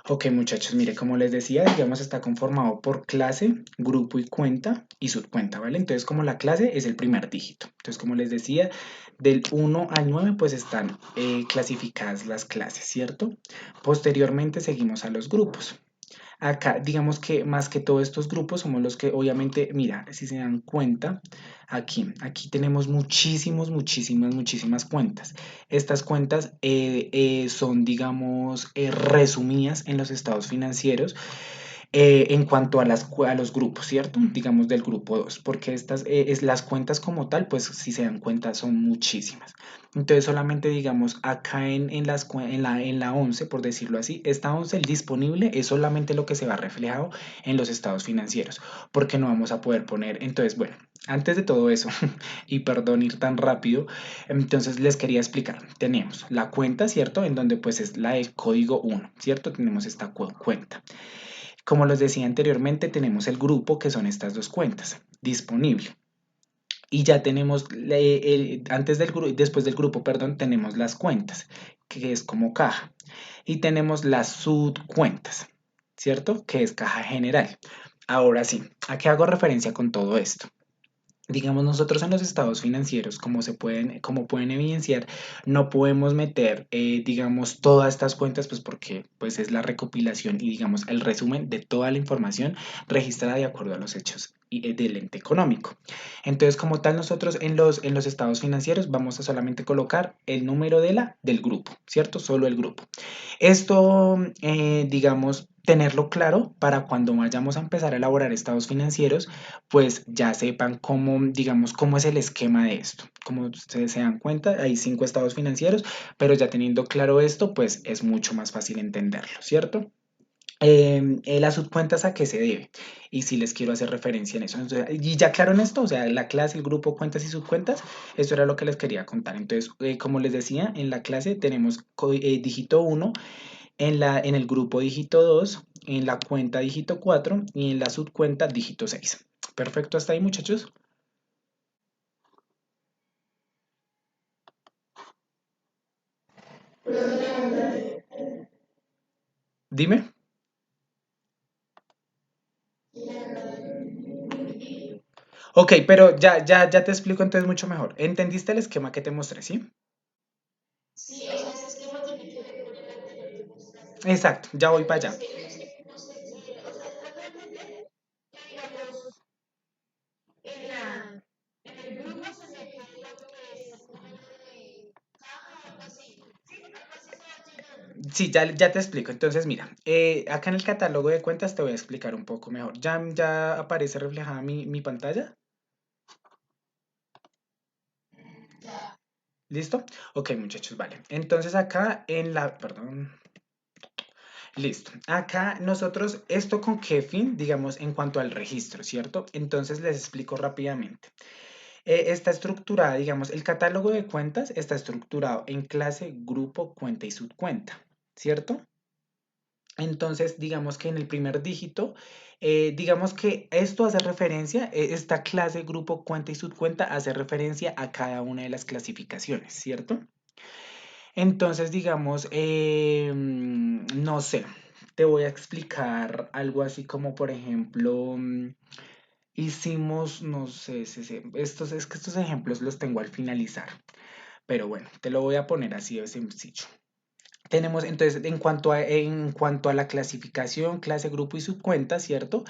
Ok, muchachos, mire, como les decía, digamos, está conformado por clase, grupo y cuenta y subcuenta, ¿vale? Entonces, como la clase es el primer dígito. Entonces, como les decía, del 1 al 9, pues están clasificadas las clases, ¿cierto? Posteriormente seguimos a los grupos. Acá, digamos que más que todos estos grupos somos los que obviamente, mira, si se dan cuenta, aquí tenemos muchísimas cuentas. Estas cuentas son, digamos, resumidas en los estados financieros en cuanto a los grupos, ¿cierto? Digamos del grupo 2, porque las cuentas como tal, pues si se dan cuenta son muchísimas. Entonces solamente digamos acá en la 11, por decirlo así, esta 11, el disponible es solamente lo que se va reflejado en los estados financieros, porque no vamos a poder poner, entonces bueno, antes de todo eso, y perdón ir tan rápido, entonces les quería explicar, tenemos la cuenta, ¿cierto? En donde pues es la del código 1, ¿cierto? Tenemos esta cuenta. Como les decía anteriormente, tenemos el grupo, que son estas dos cuentas, disponible. Y ya tenemos, después del grupo, perdón, tenemos las cuentas, que es como caja. Y tenemos las subcuentas, ¿cierto? Que es caja general. Ahora sí, ¿a qué hago referencia con todo esto? Digamos, nosotros en los estados financieros, como pueden evidenciar, no podemos meter, digamos, todas estas cuentas, pues porque pues es la recopilación y, digamos, el resumen de toda la información registrada de acuerdo a los hechos del ente económico. Entonces, como tal, nosotros en los estados financieros vamos a solamente colocar el número del grupo, ¿cierto? Solo el grupo. Esto, digamos, tenerlo claro para cuando vayamos a empezar a elaborar estados financieros, pues ya sepan cómo, digamos, cómo es el esquema de esto. Como ustedes se dan cuenta, hay 5 estados financieros, pero ya teniendo claro esto, pues es mucho más fácil entenderlo, ¿cierto? Las subcuentas a qué se debe y si les quiero hacer referencia en eso. Entonces, y ya claro en esto, o sea, la clase, el grupo, cuentas y subcuentas, eso era lo que les quería contar. Entonces, como les decía, en la clase tenemos dígito 1, en el grupo dígito 2, en la cuenta dígito 4 y en la subcuenta dígito 6. Perfecto, hasta ahí, muchachos. Dime. Ok, pero ya te explico entonces mucho mejor. ¿Entendiste el esquema que te mostré, sí? Exacto, ya voy para allá. Sí, ya te explico. Entonces, mira, acá en el catálogo de cuentas te voy a explicar un poco mejor. ¿Ya aparece reflejada mi pantalla? ¿Listo? Ok, muchachos, vale. Entonces acá en la, perdón, listo. Acá nosotros, ¿esto con qué fin? Digamos, en cuanto al registro, ¿cierto? Entonces les explico rápidamente. Está estructurada, digamos, el catálogo de cuentas está estructurado en clase, grupo, cuenta y subcuenta, ¿cierto? Entonces, digamos que en el primer dígito, digamos que esto hace referencia, esta clase, grupo, cuenta y subcuenta hace referencia a cada una de las clasificaciones, ¿cierto? Entonces, digamos, no sé, te voy a explicar algo así como, por ejemplo, hicimos, no sé, es que estos ejemplos los tengo al finalizar, pero bueno, te lo voy a poner así de sencillo. Tenemos entonces en cuanto a la clasificación, clase, grupo y subcuenta, ¿cierto?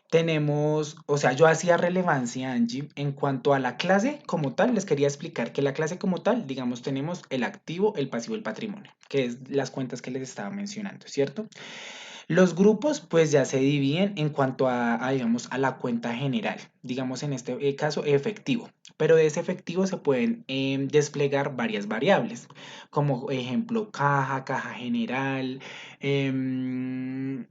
Tenemos, o sea, yo hacía relevancia, Angie, en cuanto a la clase como tal, les quería explicar que la clase como tal, digamos, tenemos el activo, el pasivo, el patrimonio, que es las cuentas que les estaba mencionando, ¿cierto? Los grupos pues ya se dividen en cuanto digamos, a la cuenta general, digamos en este caso efectivo, pero de ese efectivo se pueden desplegar varias variables, como ejemplo caja, caja general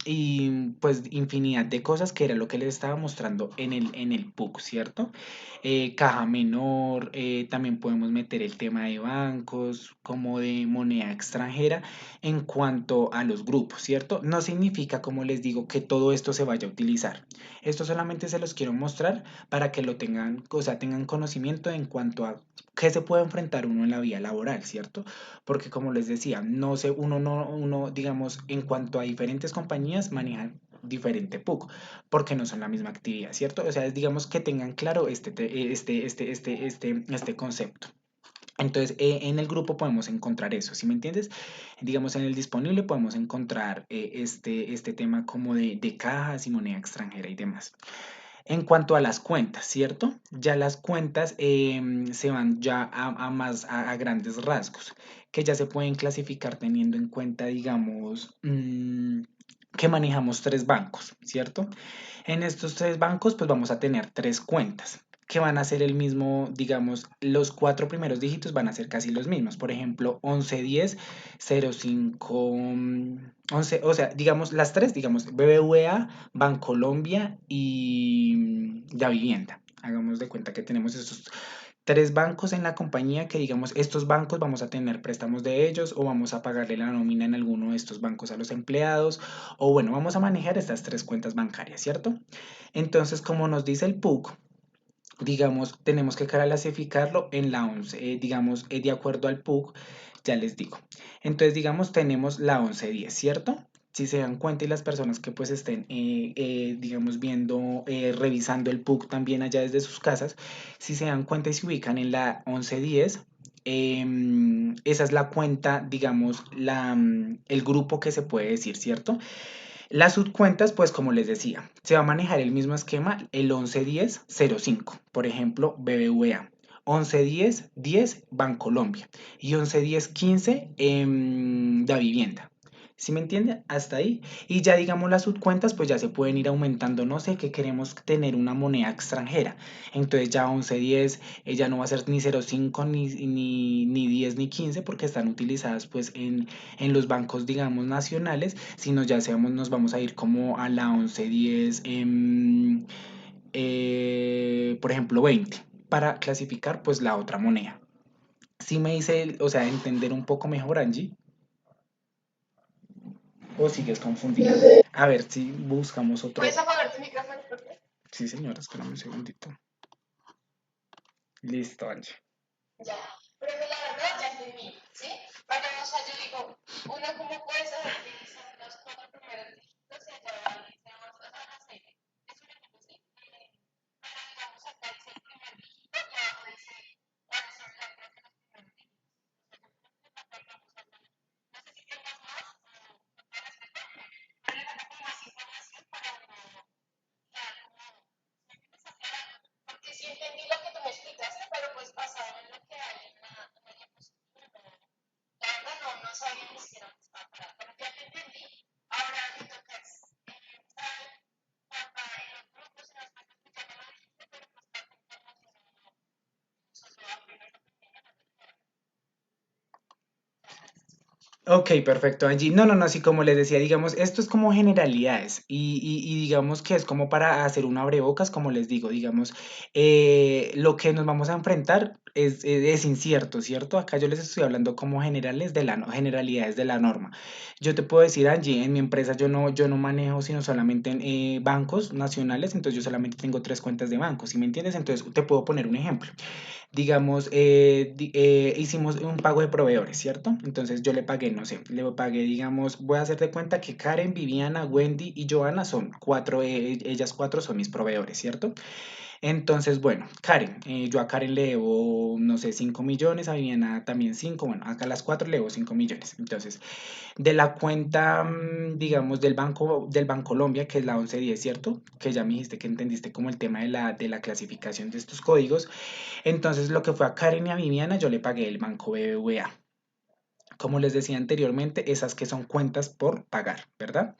y pues infinidad de cosas que era lo que les estaba mostrando en el PUC, ¿cierto? Caja menor, también podemos meter el tema de bancos, como de moneda extranjera en cuanto a los grupos, ¿cierto? No significa, como les digo, que todo esto se vaya a utilizar. Esto solamente se los quiero mostrar para que lo tengan, o sea, tengan conocimiento en cuanto a qué se puede enfrentar uno en la vida laboral, ¿cierto? Porque como les decía, no sé, uno, digamos, en cuanto a diferentes compañías manejan diferente PUC, porque no son la misma actividad, ¿cierto? O sea, digamos que tengan claro este concepto. Entonces, en el grupo podemos encontrar eso, ¿sí me entiendes? Digamos, en el disponible podemos encontrar este tema como de cajas y moneda extranjera y demás. En cuanto a las cuentas, ¿cierto? Ya las cuentas se van ya a grandes rasgos, que ya se pueden clasificar teniendo en cuenta, digamos, que manejamos tres bancos, ¿cierto? En estos tres bancos, pues vamos a tener tres cuentas que van a ser el mismo, digamos, los cuatro primeros dígitos van a ser casi los mismos. Por ejemplo, 1110 05 11, o sea, digamos, las tres, digamos, BBVA, Bancolombia y La Vivienda. Hagamos de cuenta que tenemos estos tres bancos en la compañía que digamos estos bancos vamos a tener préstamos de ellos o vamos a pagarle la nómina en alguno de estos bancos a los empleados o bueno, vamos a manejar estas tres cuentas bancarias, ¿cierto? Entonces, como nos dice el PUC, digamos, tenemos que clasificarlo en la 11, digamos, de acuerdo al PUC, ya les digo. Entonces, digamos, tenemos la 1110, ¿cierto? Si se dan cuenta y las personas que pues estén, digamos, viendo, revisando el PUC también allá desde sus casas, si se dan cuenta y se ubican en la 1110, esa es la cuenta, digamos, el grupo que se puede decir, ¿cierto? Las subcuentas, pues como les decía, se va a manejar el mismo esquema, el 1110-05, por ejemplo, BBVA. 1110-10 Bancolombia y 1110-15 Da Vivienda. ¿Sí me entienden? Hasta ahí. Y ya digamos las subcuentas, pues ya se pueden ir aumentando. No sé, que queremos tener una moneda extranjera. Entonces ya 1110 ya no va a ser ni 05 ni 10 ni 15 porque están utilizadas pues en los bancos, digamos, nacionales, sino ya seamos, nos vamos a ir como a la 1110, por ejemplo, 20, para clasificar pues la otra moneda. Si me dice, o sea, entender un poco mejor, Angie, o sigues confundida. A ver si buscamos otro. ¿Puedes apagar tu micrófono? Sí, señora, espérame un segundito. Listo, Angie. Ya, pero que la verdad ya entendí, ¿sí? Vayamos a yo digo uno cómo puede saber que son los cuatro primeros dígitos y allá dice, o sea, no sé, es un ejemplo, ¿sí? Pero digamos acá dice el primer dígito y abajo dice cuáles son letras de los primeros dígitos. O sea, yo creo que acá digamos algo, no sé si tengas más o con todo respeto, pero le falta como más información para uno quedar como, ¿sí me entiendes? Aclarado. Porque sí entendí lo que tú me explicaste, pero pues basado en lo que hay en la diapositiva, no, la verdad no sabía ni siquiera dónde estaba parada, pero ya te entendí. Ahora me toca saber para en los grupos, en las cosas que ya me lo dijiste, pero pues tanta información no, solo apenas lo pequeña no te queda. Ok, perfecto, Angie. No, no, no, así como les decía, digamos, esto es como generalidades y digamos que es como para hacer un abrebocas, como les digo, digamos, lo que nos vamos a enfrentar es incierto, ¿cierto? Acá yo les estoy hablando como generales de generalidades de la norma. Yo te puedo decir, Angie, en mi empresa yo no manejo sino solamente bancos nacionales, entonces yo solamente tengo 3 cuentas de bancos, ¿sí me entiendes? Entonces te puedo poner un ejemplo. Digamos, hicimos un pago de proveedores, ¿cierto? Entonces yo le pagué, no sé, le pagué, digamos, voy a hacer de cuenta que Karen, Viviana, Wendy y Joana son cuatro, ellas cuatro son mis proveedores, ¿cierto? Entonces, bueno, Karen, yo a Karen le debo, no sé, 5 millones, a Viviana también 5, bueno, acá a las cuatro le debo 5 millones. Entonces, de la cuenta, digamos, del Bancolombia, que es la 1110, ¿cierto? Que ya me dijiste que entendiste como el tema de la clasificación de estos códigos. Entonces, lo que fue a Karen y a Viviana, yo le pagué el banco BBVA. Como les decía anteriormente, esas que son cuentas por pagar, ¿verdad?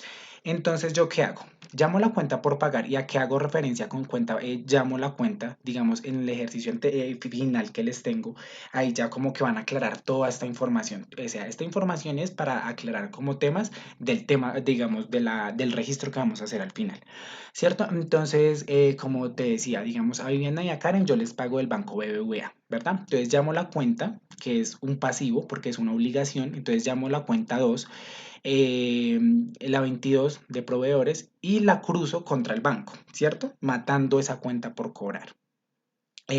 Entonces, ¿yo qué hago? Llamo la cuenta por pagar y a qué hago referencia con cuenta, llamo la cuenta, digamos, en el ejercicio final que les tengo, ahí ya como que van a aclarar toda esta información. O sea, esta información es para aclarar como temas del tema, digamos, del registro que vamos a hacer al final, ¿cierto? Entonces, como te decía, digamos, a Viviana y a Karen yo les pago el banco BBVA, ¿verdad? Entonces llamo la cuenta, que es un pasivo porque es una obligación, entonces llamo la cuenta 2, eh, la 22 de proveedores y la cruzo contra el banco, ¿cierto? Matando esa cuenta por cobrar,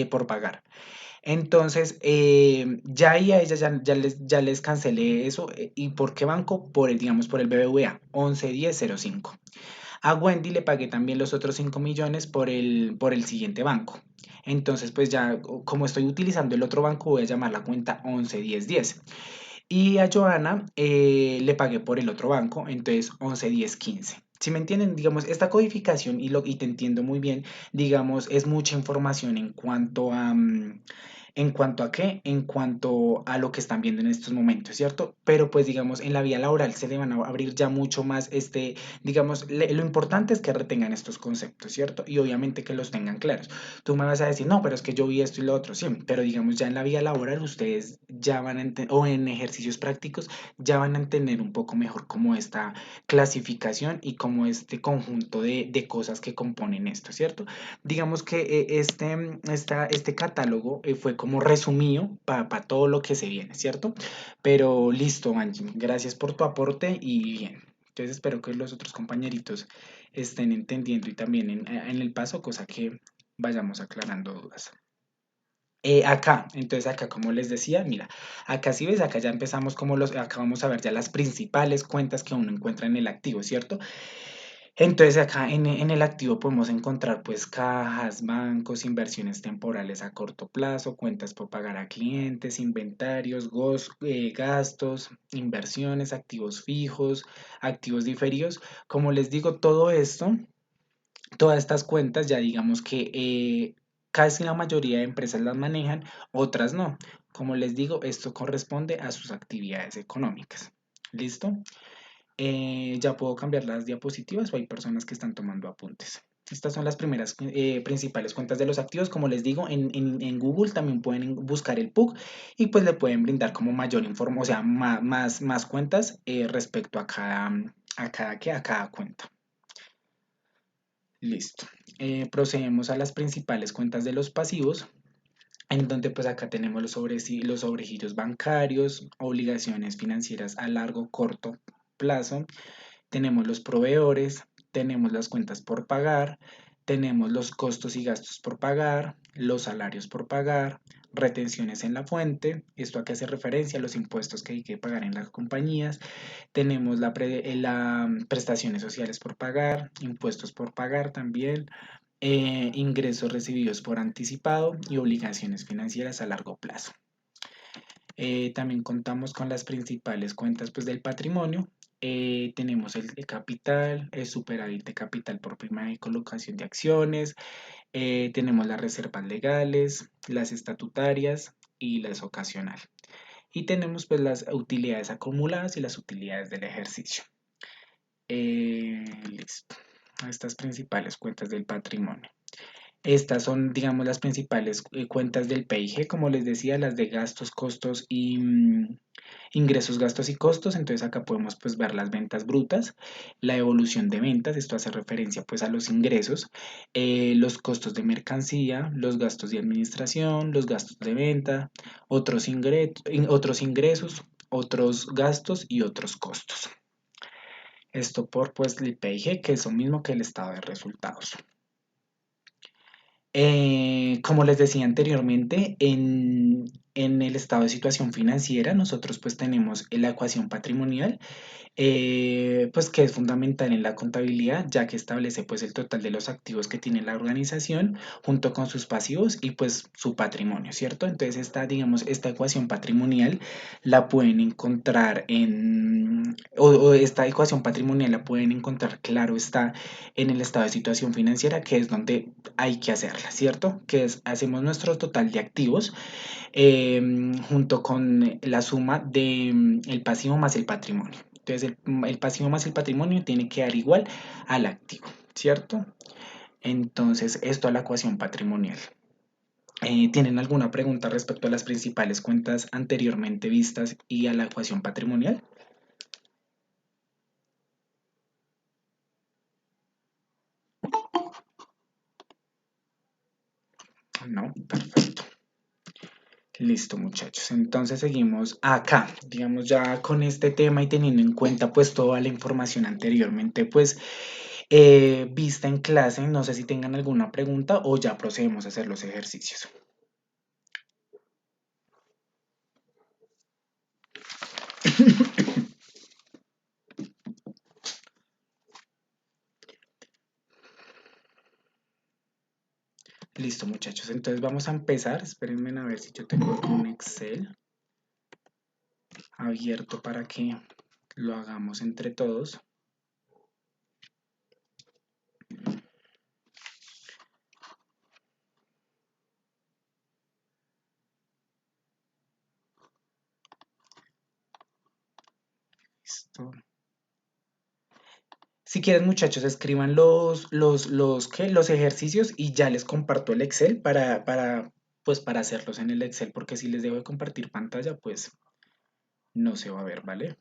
por pagar. Entonces, ya ahí a ellas ya les cancelé eso. ¿Y por qué banco? Digamos, por el BBVA 111005. A Wendy le pagué también los otros 5 millones por el siguiente banco. Entonces, pues ya como estoy utilizando el otro banco, voy a llamar la cuenta 111010. Y a Joana le pagué por el otro banco, entonces 111015. Si me entienden, digamos, esta codificación y te entiendo muy bien, digamos, es mucha información ¿en cuanto a qué? En cuanto a lo que están viendo en estos momentos, ¿cierto? Pero pues digamos, en la vía laboral se le van a abrir ya mucho más, digamos, lo importante es que retengan estos conceptos, ¿cierto? Y obviamente que los tengan claros. Tú me vas a decir, no, pero es que yo vi esto y lo otro, sí, pero digamos, ya en la vía laboral ustedes ya van a entender, o en ejercicios prácticos, ya van a entender un poco mejor cómo esta clasificación y cómo este conjunto de cosas que componen esto, ¿cierto? Digamos que este catálogo fue como resumido para todo lo que se viene, ¿cierto? Pero listo, Angie, gracias por tu aporte y bien. Entonces espero que los otros compañeritos estén entendiendo y también en el paso, cosa que vayamos aclarando dudas. Entonces acá como les decía, mira, acá si ves, acá ya empezamos acá vamos a ver ya las principales cuentas que uno encuentra en el activo, ¿cierto? Entonces acá en el activo podemos encontrar pues cajas, bancos, inversiones temporales a corto plazo, cuentas por pagar a clientes, inventarios, gastos, inversiones, activos fijos, activos diferidos. Como les digo, todo esto, todas estas cuentas ya digamos que casi la mayoría de empresas las manejan, otras no. Como les digo, esto corresponde a sus actividades económicas. ¿Listo? Ya puedo cambiar las diapositivas o hay personas que están tomando apuntes. Estas son las primeras principales cuentas de los activos. Como les digo, en Google también pueden buscar el PUC y pues le pueden brindar como mayor información, o sea, más cuentas respecto a cada cuenta. Listo. Procedemos a las principales cuentas de los pasivos, en donde pues acá tenemos los sobregiros bancarios, obligaciones financieras a largo, corto plazo, tenemos los proveedores, tenemos las cuentas por pagar, tenemos los costos y gastos por pagar, los salarios por pagar, retenciones en la fuente. ¿Esto a qué hace referencia? A los impuestos que hay que pagar en las compañías. Tenemos prestaciones sociales por pagar, impuestos por pagar también, ingresos recibidos por anticipado y obligaciones financieras a largo plazo. También contamos con las principales cuentas pues, del patrimonio. Tenemos el capital, el superávit de capital por prima y colocación de acciones. Tenemos las reservas legales, las estatutarias y las ocasionales. Y tenemos pues las utilidades acumuladas y las utilidades del ejercicio. Listo. Estas principales cuentas del patrimonio. Estas son, digamos, las principales cuentas del PIG, como les decía, las de gastos, costos y ingresos, gastos y costos. Entonces acá podemos pues ver las ventas brutas, la evolución de ventas, esto hace referencia pues a los ingresos, los costos de mercancía, los gastos de administración, los gastos de venta, otros ingresos, otros gastos y otros costos. Esto por pues el PIG, que es lo mismo que el estado de resultados. Como les decía anteriormente, en el estado de situación financiera nosotros pues tenemos la ecuación patrimonial, pues que es fundamental en la contabilidad, ya que establece pues el total de los activos que tiene la organización junto con sus pasivos y pues su patrimonio, ¿cierto? Entonces digamos, esta ecuación patrimonial la pueden encontrar o esta ecuación patrimonial la pueden encontrar, claro está, en el estado de situación financiera, que es donde hay que hacerla, ¿cierto? Que es, hacemos nuestro total de activos eh, junto con la suma del el pasivo más el patrimonio. Entonces, el pasivo más el patrimonio tiene que dar igual al activo, ¿cierto? Entonces, esto a la ecuación patrimonial. ¿Tienen alguna pregunta respecto a las principales cuentas anteriormente vistas y a la ecuación patrimonial? No, perfecto. Listo, muchachos. Entonces seguimos acá, digamos ya con este tema y teniendo en cuenta pues toda la información anteriormente pues vista en clase. No sé si tengan alguna pregunta o ya procedemos a hacer los ejercicios. Listo, muchachos. Entonces vamos a empezar. Espérenme a ver si yo tengo un Excel abierto para que lo hagamos entre todos. Listo. Si quieren, muchachos, escriban los ejercicios y ya les comparto el Excel pues, para hacerlos en el Excel, porque si les dejo de compartir pantalla, pues no se va a ver, ¿vale?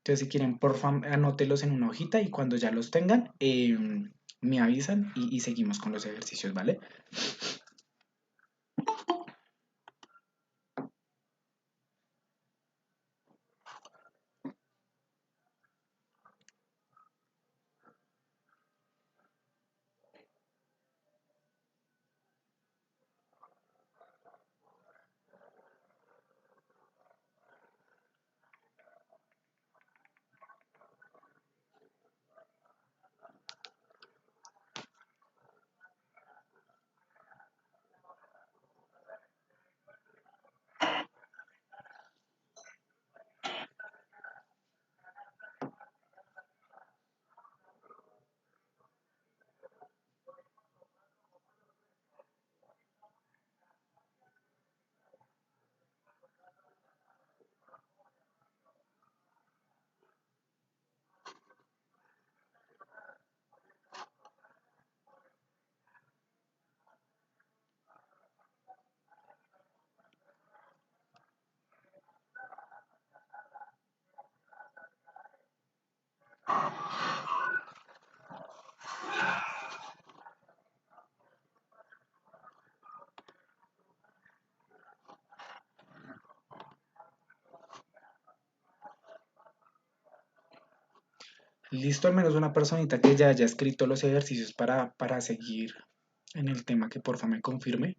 Entonces, si quieren, por favor, anótelos en una hojita y cuando ya los tengan, me avisan y seguimos con los ejercicios, ¿vale? Listo, al menos una personita que ya haya escrito los ejercicios para seguir en el tema que porfa me confirme.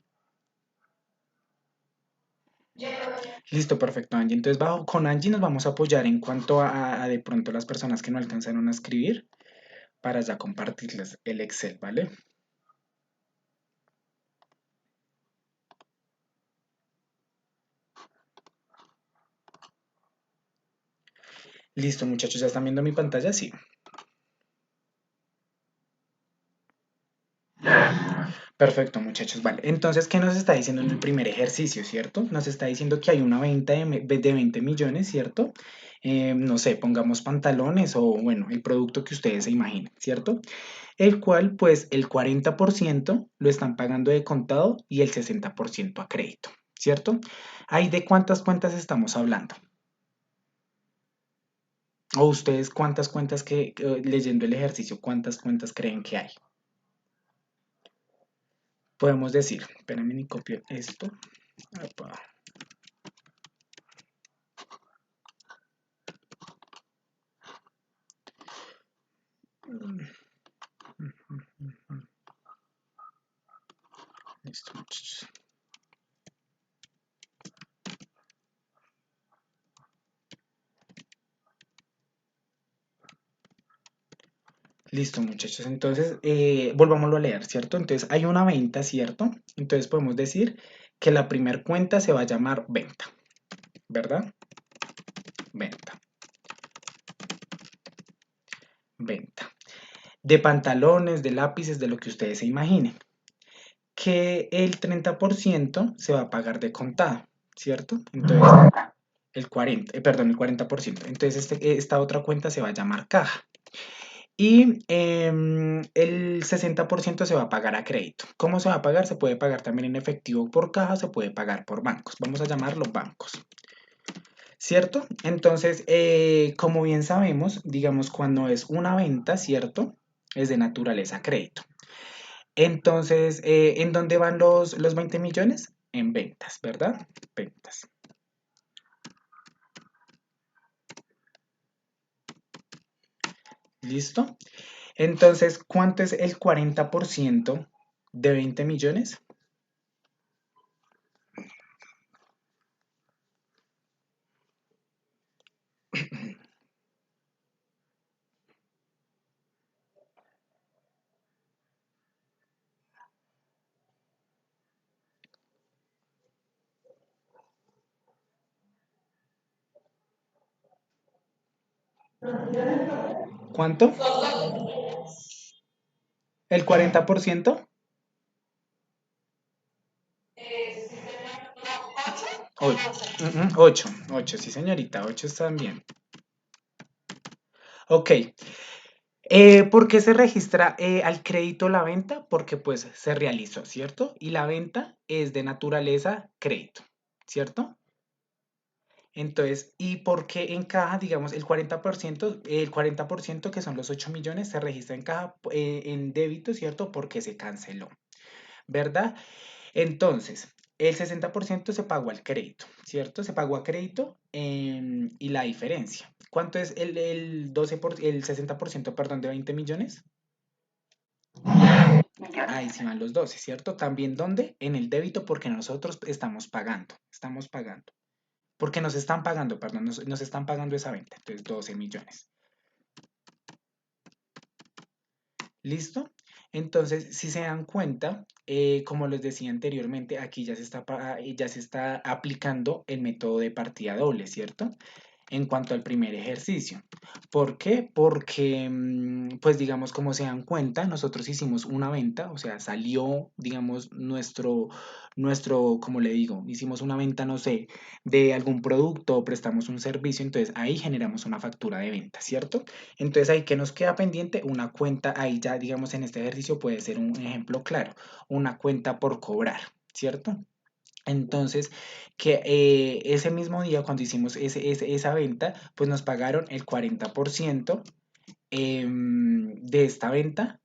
Listo, perfecto, Angie. Entonces, con Angie nos vamos a apoyar en cuanto a de pronto las personas que no alcanzaron a escribir para ya compartirles el Excel, ¿vale? Listo, muchachos, ¿ya están viendo mi pantalla? Sí. Perfecto, muchachos. Vale. Entonces, ¿qué nos está diciendo en el primer ejercicio, cierto? Nos está diciendo que hay una venta de 20 millones, ¿cierto? No sé, pongamos pantalones o, bueno, el producto que ustedes se imaginen, ¿cierto? El cual, pues, el 40% lo están pagando de contado y el 60% a crédito, ¿cierto? ¿Ahí de cuántas cuentas estamos hablando? O ustedes, ¿cuántas cuentas leyendo el ejercicio, cuántas cuentas creen que hay? Podemos decir, espérenme ni copio esto. Opa. Listo, muchachos. Listo, muchachos. Entonces, volvámoslo a leer, ¿cierto? Entonces, hay una venta, ¿cierto? Entonces, podemos decir que la primera cuenta se va a llamar venta, ¿verdad? Venta, venta. De pantalones, de lápices, de lo que ustedes se imaginen. Que el 30% se va a pagar de contado, ¿cierto? Entonces, el 40%. Entonces, esta otra cuenta se va a llamar caja. Y el 60% se va a pagar a crédito. ¿Cómo se va a pagar? Se puede pagar también en efectivo por caja, se puede pagar por bancos. Vamos a llamarlos bancos. ¿Cierto? Entonces, como bien sabemos, digamos, cuando es una venta, ¿cierto? Es de naturaleza crédito. Entonces, ¿en dónde van los 20 millones? En ventas, ¿verdad? Ventas. ¿Listo? Entonces, ¿cuánto es el 40% de 20 millones? ¿Cuánto? ¿El 40%? 8, 8, sí señorita, 8 están bien. Ok, ¿por qué se registra al crédito la venta? Porque pues se realizó, ¿cierto? Y la venta es de naturaleza crédito, ¿cierto? Entonces, ¿y por qué en caja, digamos, el 40% que son los 8 millones se registra en caja en débito, ¿cierto? Porque se canceló, ¿verdad? Entonces, el 60% se pagó al crédito, ¿cierto? Se pagó a crédito y la diferencia. ¿Cuánto es el 60%, perdón, de 20 millones? Ahí sí van los 12, ¿cierto? También, ¿dónde? En el débito porque nosotros estamos pagando. Porque nos están pagando, perdón, nos están pagando esa venta, entonces 12 millones. ¿Listo? Entonces, si se dan cuenta, como les decía anteriormente, aquí ya se está aplicando el método de partida doble, ¿cierto? En cuanto al primer ejercicio. ¿Por qué? Porque, pues digamos, como se dan cuenta, nosotros hicimos una venta, o sea, salió, digamos, como le digo, hicimos una venta, no sé, de algún producto o prestamos un servicio, entonces ahí generamos una factura de venta, ¿cierto? Entonces ahí que nos queda pendiente una cuenta, ahí ya, digamos, en este ejercicio puede ser un ejemplo claro, una cuenta por cobrar, ¿cierto? Entonces, que ese mismo día, cuando hicimos esa venta, pues nos pagaron el 40%, de esta venta,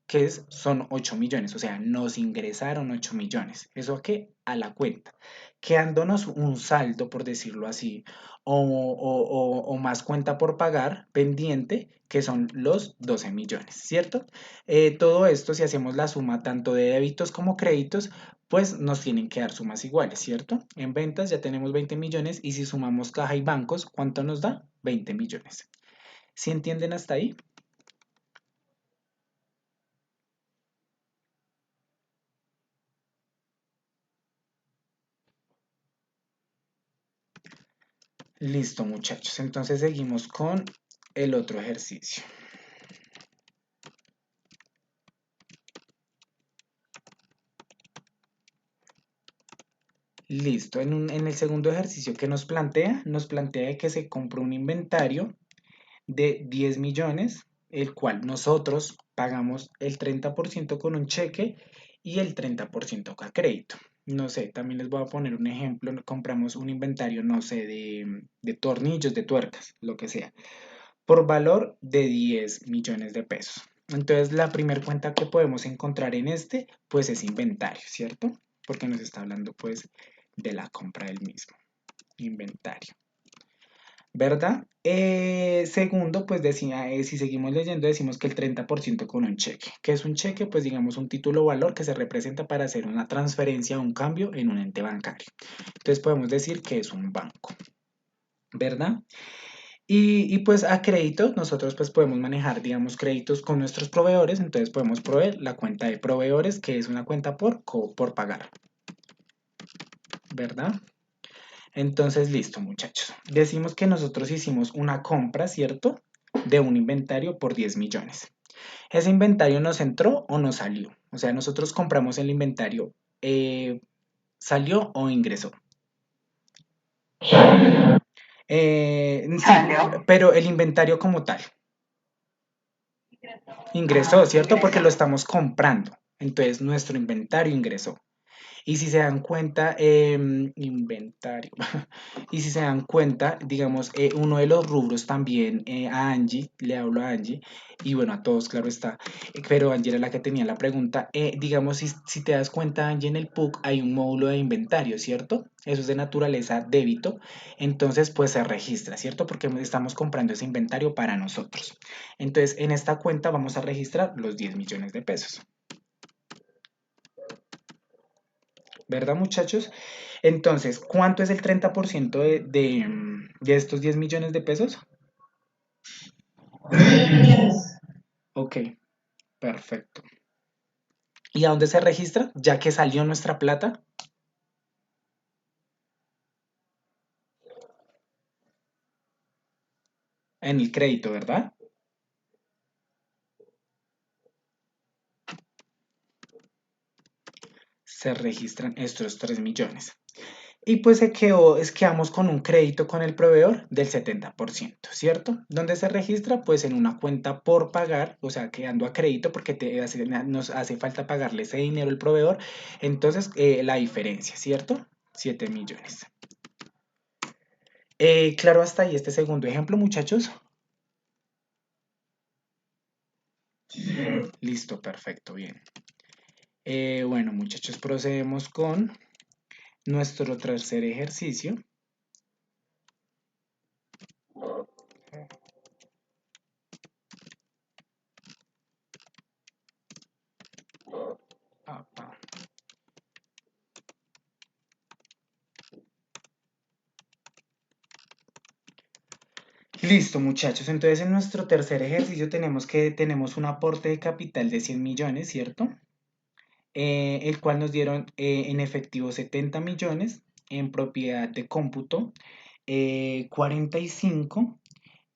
son 8 millones, o sea, nos ingresaron 8 millones. ¿Eso a qué? A la cuenta. Quedándonos un saldo, por decirlo así, o más cuenta por pagar pendiente, que son los 12 millones, ¿cierto? Todo esto, si hacemos la suma tanto de débitos como créditos, pues nos tienen que dar sumas iguales, ¿cierto? En ventas ya tenemos 20 millones y si sumamos caja y bancos, ¿cuánto nos da? 20 millones. ¿Sí entienden hasta ahí? Listo, muchachos. Entonces seguimos con el otro ejercicio. Listo. En el segundo ejercicio que nos plantea que se compró un inventario de 10 millones, el cual nosotros pagamos el 30% con un cheque y el 30% a crédito. No sé, también les voy a poner un ejemplo. Compramos un inventario, no sé, de tornillos, de tuercas, lo que sea, por valor de 10 millones de pesos. Entonces, la primera cuenta que podemos encontrar en este, pues es inventario, ¿cierto? Porque nos está hablando, pues, de la compra del mismo. Inventario. ¿Verdad? Segundo, pues decía, si seguimos leyendo, decimos que el 30% con un cheque. ¿Qué es un cheque? Pues digamos un título o valor que se representa para hacer una transferencia o un cambio en un ente bancario. Entonces podemos decir que es un banco, ¿verdad? Pues a créditos, nosotros pues podemos manejar, digamos, créditos con nuestros proveedores, entonces podemos proveer la cuenta de proveedores, que es una cuenta por pagar, ¿verdad? Entonces, listo, muchachos. Decimos que nosotros hicimos una compra, ¿cierto? De un inventario por 10 millones. ¿Ese inventario nos entró o nos salió? O sea, nosotros compramos el inventario, ¿salió o ingresó? Sí, pero el inventario como tal. Ingresó, ¿cierto? Porque lo estamos comprando. Entonces, nuestro inventario ingresó. Y si se dan cuenta, inventario. Y si se dan cuenta, digamos, uno de los rubros también a Angie, le hablo a Angie, y bueno, a todos, claro está, pero Angie era la que tenía la pregunta. Digamos, si te das cuenta, Angie, en el PUC hay un módulo de inventario, ¿cierto? Eso es de naturaleza débito, entonces pues se registra, ¿cierto? Porque estamos comprando ese inventario para nosotros. Entonces, en esta cuenta vamos a registrar los 10 millones de pesos. ¿Verdad, muchachos? Entonces, ¿cuánto es el 30% de estos 10 millones de pesos? Ok, perfecto. ¿Y a dónde se registra? Ya que salió nuestra plata. En el crédito, ¿verdad? Se registran estos 3 millones. Y pues quedamos con un crédito con el proveedor del 70%, ¿cierto? ¿Dónde se registra? Pues en una cuenta por pagar, o sea, quedando a crédito porque nos hace falta pagarle ese dinero al proveedor. Entonces, la diferencia, ¿cierto? 7 millones. Claro, hasta ahí este segundo ejemplo, muchachos. Listo, perfecto, bien. Bueno, muchachos, procedemos con nuestro tercer ejercicio. Listo, muchachos. Entonces, en nuestro tercer ejercicio tenemos un aporte de capital de 100 millones, ¿cierto? El cual nos dieron en efectivo 70 millones, en propiedad de cómputo 45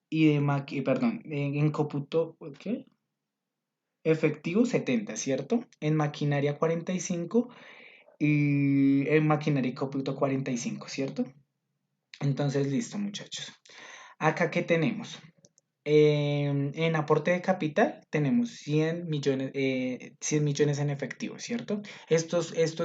y perdón, en cómputo, ¿qué? Efectivo 70, ¿cierto? En maquinaria 45 y en maquinaria y cómputo 45, ¿cierto? Entonces, listo, muchachos. Acá, ¿qué tenemos? En aporte de capital tenemos 100 millones en efectivo, ¿cierto?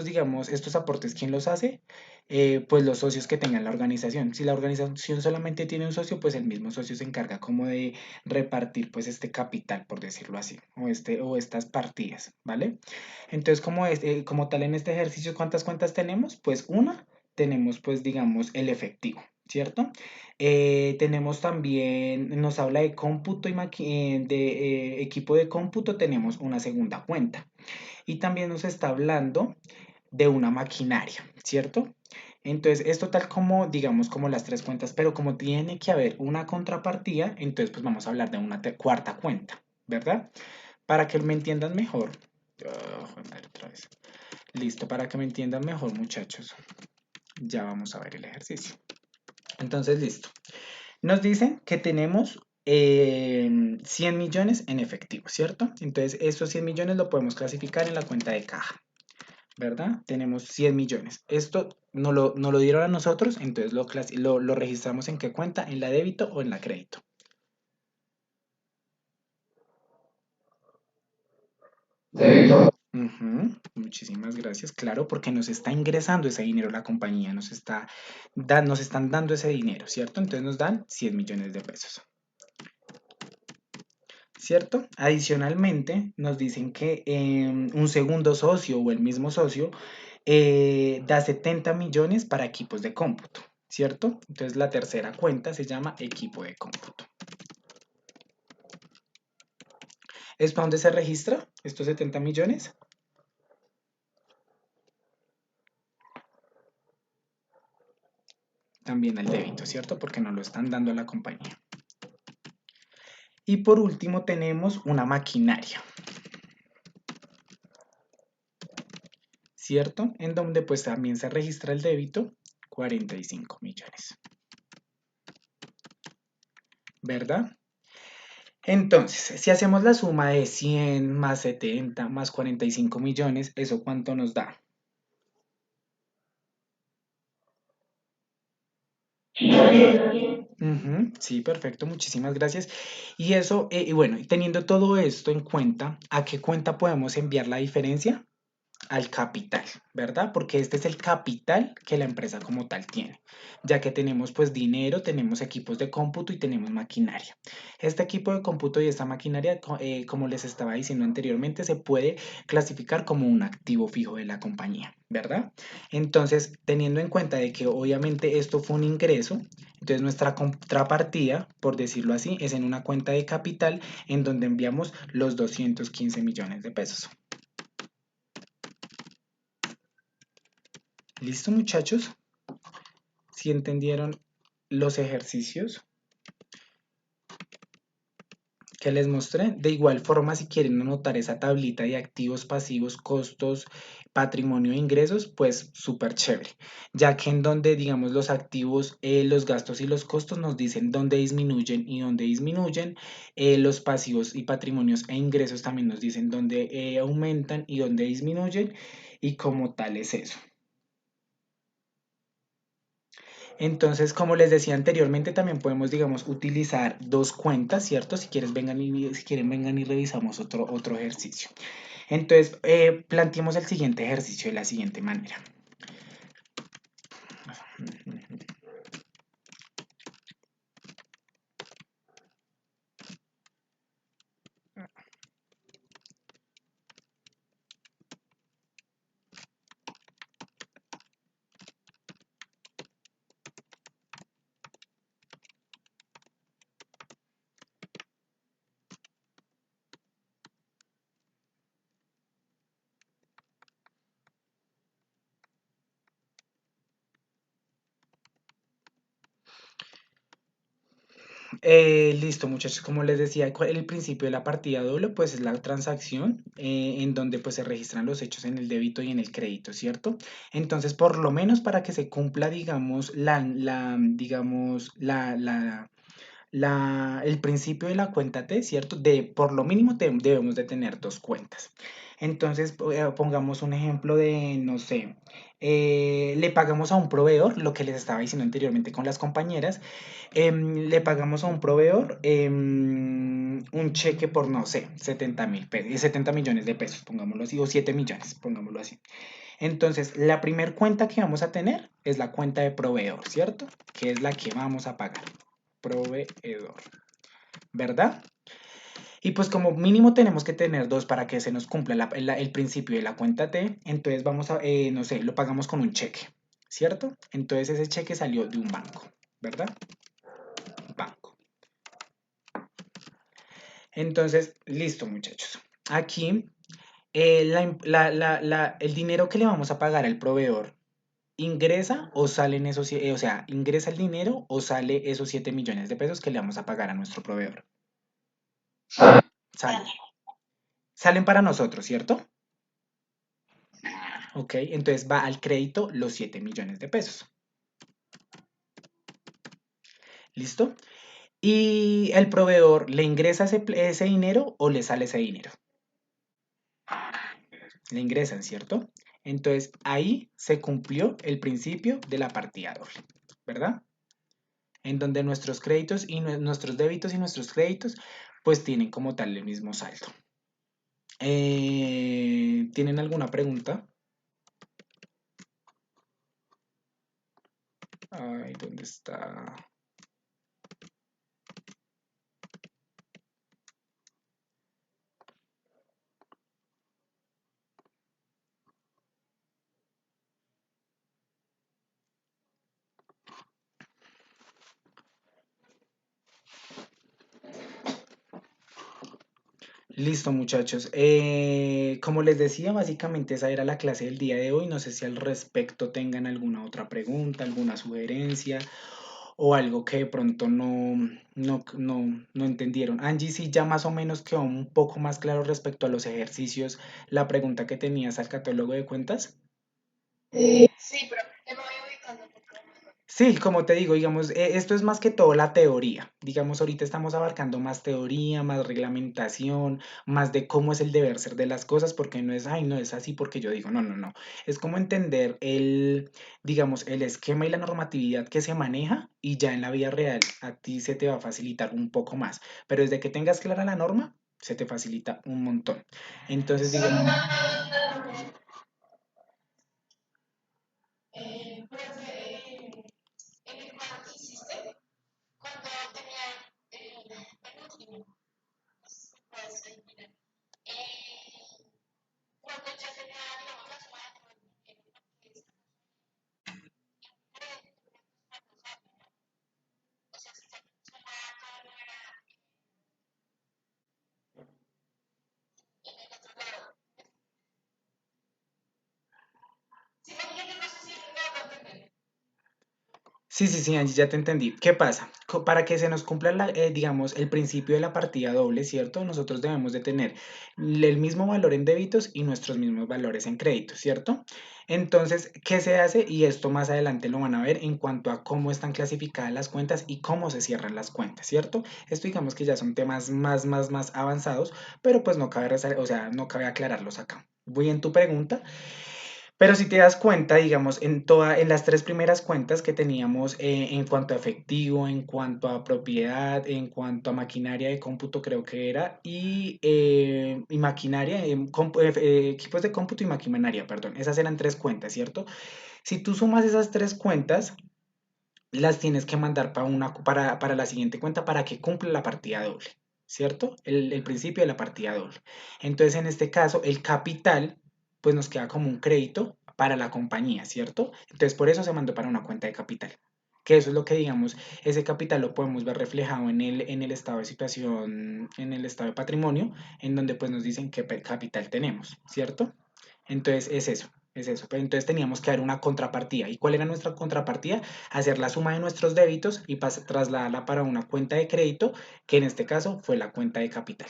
Digamos, estos aportes, ¿quién los hace? Pues los socios que tengan la organización. Si la organización solamente tiene un socio, pues el mismo socio se encarga como de repartir pues este capital, por decirlo así, o estas partidas, ¿vale? Entonces, como tal en este ejercicio, ¿cuántas cuentas tenemos? Pues una, tenemos pues digamos el efectivo, ¿cierto? Tenemos también, nos habla de cómputo de equipo de cómputo, tenemos una segunda cuenta. Y también nos está hablando de una maquinaria, ¿cierto? Entonces, esto tal como, digamos, como las tres cuentas, pero como tiene que haber una contrapartida, entonces pues vamos a hablar de una cuarta cuenta, ¿verdad? Para que me entiendan mejor. Madre, otra vez. Listo, para que me entiendan mejor, muchachos. Ya vamos a ver el ejercicio. Entonces, listo. Nos dicen que tenemos 100 millones en efectivo, ¿cierto? Entonces, estos 100 millones lo podemos clasificar en la cuenta de caja, ¿verdad? Tenemos 100 millones. Esto no lo dieron a nosotros, entonces lo registramos en qué cuenta, en la débito o en la crédito. Débito. Muchísimas gracias, claro, porque nos está ingresando ese dinero la compañía, nos están dando ese dinero, ¿cierto? Entonces nos dan 100 millones de pesos. ¿Cierto? Adicionalmente, nos dicen que un segundo socio o el mismo socio da 70 millones para equipos de cómputo, ¿cierto? Entonces la tercera cuenta se llama equipo de cómputo. ¿Es para dónde se registra estos 70 millones? También al débito, ¿cierto? Porque nos lo están dando a la compañía. Y por último tenemos una maquinaria, ¿cierto? En donde pues también se registra el débito, 45 millones. ¿Verdad? Entonces, si hacemos la suma de 100 más 70 más 45 millones, ¿eso cuánto nos da? Sí, perfecto, muchísimas gracias. Y eso, y bueno, teniendo todo esto en cuenta, ¿a qué cuenta podemos enviar la diferencia? Al capital, ¿verdad? Porque este es el capital que la empresa como tal tiene, ya que tenemos pues dinero, tenemos equipos de cómputo y tenemos maquinaria. Este equipo de cómputo y esta maquinaria, como les estaba diciendo anteriormente, se puede clasificar como un activo fijo de la compañía, ¿verdad? Entonces, teniendo en cuenta de que obviamente esto fue un ingreso, entonces nuestra contrapartida, por decirlo así, es en una cuenta de capital en donde enviamos los 215 millones de pesos. ¿Listo, muchachos? ¿Sí entendieron los ejercicios que les mostré? De igual forma, si quieren anotar esa tablita de activos, pasivos, costos, patrimonio e ingresos, pues súper chévere, ya que en donde, digamos, los activos, los gastos y los costos nos dicen dónde disminuyen y dónde disminuyen, los pasivos y patrimonios e ingresos también nos dicen dónde aumentan y dónde disminuyen, y como tal es eso. Entonces, como les decía anteriormente, también podemos, digamos, utilizar dos cuentas, ¿cierto? Si quieren, vengan y revisamos otro ejercicio. Entonces, planteemos el siguiente ejercicio de la siguiente manera. Listo, muchachos, como les decía, el principio de la partida doble, pues es la transacción en donde pues se registran los hechos en el débito y en el crédito, ¿cierto? Entonces, por lo menos para que se cumpla, digamos, el principio de la cuenta T, ¿cierto? Por lo mínimo debemos de tener dos cuentas. Entonces, pongamos un ejemplo de, no sé, le pagamos a un proveedor, lo que les estaba diciendo anteriormente con las compañeras, le pagamos a un proveedor un cheque por, no sé, 70 millones de pesos, pongámoslo así, o 7 millones, pongámoslo así. Entonces, la primer cuenta que vamos a tener es la cuenta de proveedor, ¿cierto? Que es la que vamos a pagar. Proveedor, ¿verdad? Y pues como mínimo tenemos que tener dos para que se nos cumpla el principio de la cuenta T, entonces vamos a, no sé, lo pagamos con un cheque, ¿cierto? Entonces ese cheque salió de un banco, ¿verdad? Banco. Entonces, listo muchachos. Aquí, el dinero que le vamos a pagar al proveedor, ¿ingresa o salen esos, o sea, ingresa el dinero o sale esos 7 millones de pesos que le vamos a pagar a nuestro proveedor? Salen. Salen para nosotros, ¿cierto? Ok, entonces va al crédito los 7 millones de pesos. ¿Listo? ¿Y el proveedor le ingresa ese dinero o le sale ese dinero? Le ingresan, ¿cierto? Entonces ahí se cumplió el principio de la partida doble, ¿verdad? En donde nuestros créditos y nuestros débitos y nuestros créditos pues tienen como tal el mismo saldo. ¿Tienen alguna pregunta? Ay, ¿dónde está? Listo, muchachos. Como les decía, básicamente esa era la clase del día de hoy. No sé si al respecto tengan alguna otra pregunta, alguna sugerencia o algo que de pronto no entendieron. Angie, sí, ya más o menos quedó un poco más claro respecto a los ejercicios, la pregunta que tenías al catálogo de cuentas. Sí, pero ya me voy ubicando un poco mejor. Sí, como te digo, digamos, esto es más que todo la teoría. Digamos, ahorita estamos abarcando más teoría, más reglamentación, más de cómo es el deber ser de las cosas, porque no es, ay, no es así porque yo digo, no, no, no. Es como entender digamos, el esquema y la normatividad que se maneja y ya en la vida real a ti se te va a facilitar un poco más. Pero desde que tengas clara la norma, se te facilita un montón. Entonces, digo, Pues en el cuadro que hiciste, cuando tenía penúltimo, pues, mira, eh, cuando ya tenía, digamos, la suma de todo el dinero, que es o sea, si se suma todo no era en el otro lado. Si me entiendes, no sé si me hago entender. sí, sí, sí, Angie, ya te entendí. ¿Qué pasa? Para que se nos cumpla, digamos, el principio de la partida doble, ¿cierto? Nosotros debemos de tener el mismo valor en débitos y nuestros mismos valores en créditos, ¿cierto? Entonces, ¿qué se hace? Y esto más adelante lo van a ver en cuanto a cómo están clasificadas las cuentas y cómo se cierran las cuentas, ¿cierto? Esto digamos que ya son temas más avanzados, pero pues no cabe, o sea, no cabe aclararlos acá. Voy en tu pregunta. Pero si te das cuenta, digamos, en las tres primeras cuentas que teníamos en cuanto a efectivo, en cuanto a propiedad, en cuanto a maquinaria de cómputo, creo que era, y maquinaria, equipos de cómputo y maquinaria, perdón, esas eran tres cuentas, ¿cierto? Si tú sumas esas tres cuentas, las tienes que mandar para la siguiente cuenta para que cumpla la partida doble, ¿cierto? El principio de la partida doble. Entonces, en este caso, el capital, pues nos queda como un crédito para la compañía, ¿cierto? Entonces, por eso se mandó para una cuenta de capital. Que eso es lo que digamos, ese capital lo podemos ver reflejado en el estado de situación, en el estado de patrimonio, en donde pues nos dicen qué capital tenemos, ¿cierto? Entonces es eso, es eso. Pero entonces teníamos que dar una contrapartida. ¿Y cuál era nuestra contrapartida? Hacer la suma de nuestros débitos y trasladarla para una cuenta de crédito, que en este caso fue la cuenta de capital.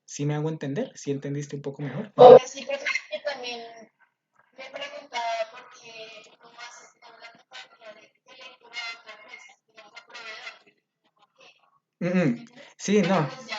¿Sí me hago entender? ¿Sí entendiste un poco mejor? Sí, pero yo también me preguntaba por qué, cómo haces con la compañía de lectura de otra empresa, digamos, a proveedor. ¿Por qué? Mm, mm. Sí, Pero no, pues ya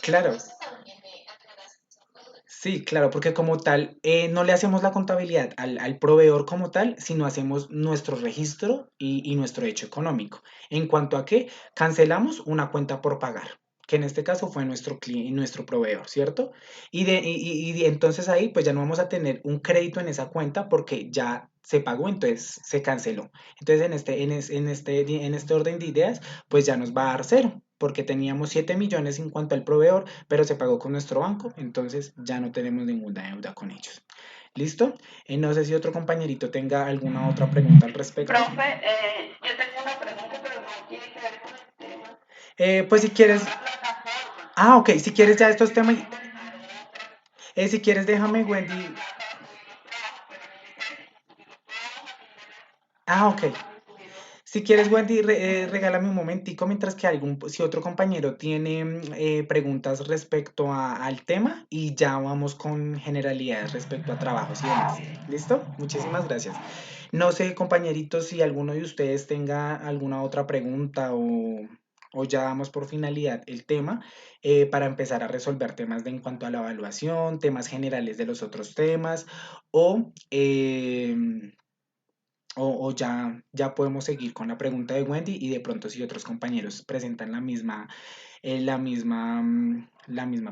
que claro. pues también me aclaraste esa duda. Sí, claro, porque como tal, no le hacemos la contabilidad al proveedor como tal, sino hacemos nuestro registro y nuestro hecho económico. En cuanto a que cancelamos una cuenta por pagar, que en este caso fue nuestro cliente, nuestro proveedor, ¿cierto? Y entonces ahí pues ya no vamos a tener un crédito en esa cuenta porque ya se pagó, entonces se canceló. Entonces en este orden de ideas, pues ya nos va a dar cero, porque teníamos 7 millones en cuanto al proveedor, pero se pagó con nuestro banco, entonces ya no tenemos ninguna deuda con ellos. ¿Listo? No sé si otro compañerito tenga alguna otra pregunta al respecto. Profe, yo tengo una pregunta, pero no tiene que ver con el tema. Pues si Está quieres, la plataforma. ok, si quieres ya Para estos que yo temas, pueda manejar otras, si quieres déjame, porque Wendy. acá para subir los trabajos, pero no me quedé sin subir los trabajos, Ok. no me subieron Si quieres, las Wendy, solicitudes. regálame un momentico mientras que si otro compañero tiene preguntas respecto al tema y ya vamos con generalidades respecto a trabajos y demás. ¿Listo? Muchísimas gracias. No sé, compañeritos, si alguno de ustedes tenga alguna otra pregunta o ya damos por finalidad el tema para empezar a resolver temas en cuanto a la evaluación, temas generales de los otros temas o... o ya podemos seguir con la pregunta de Wendy y de pronto si otros compañeros presentan la misma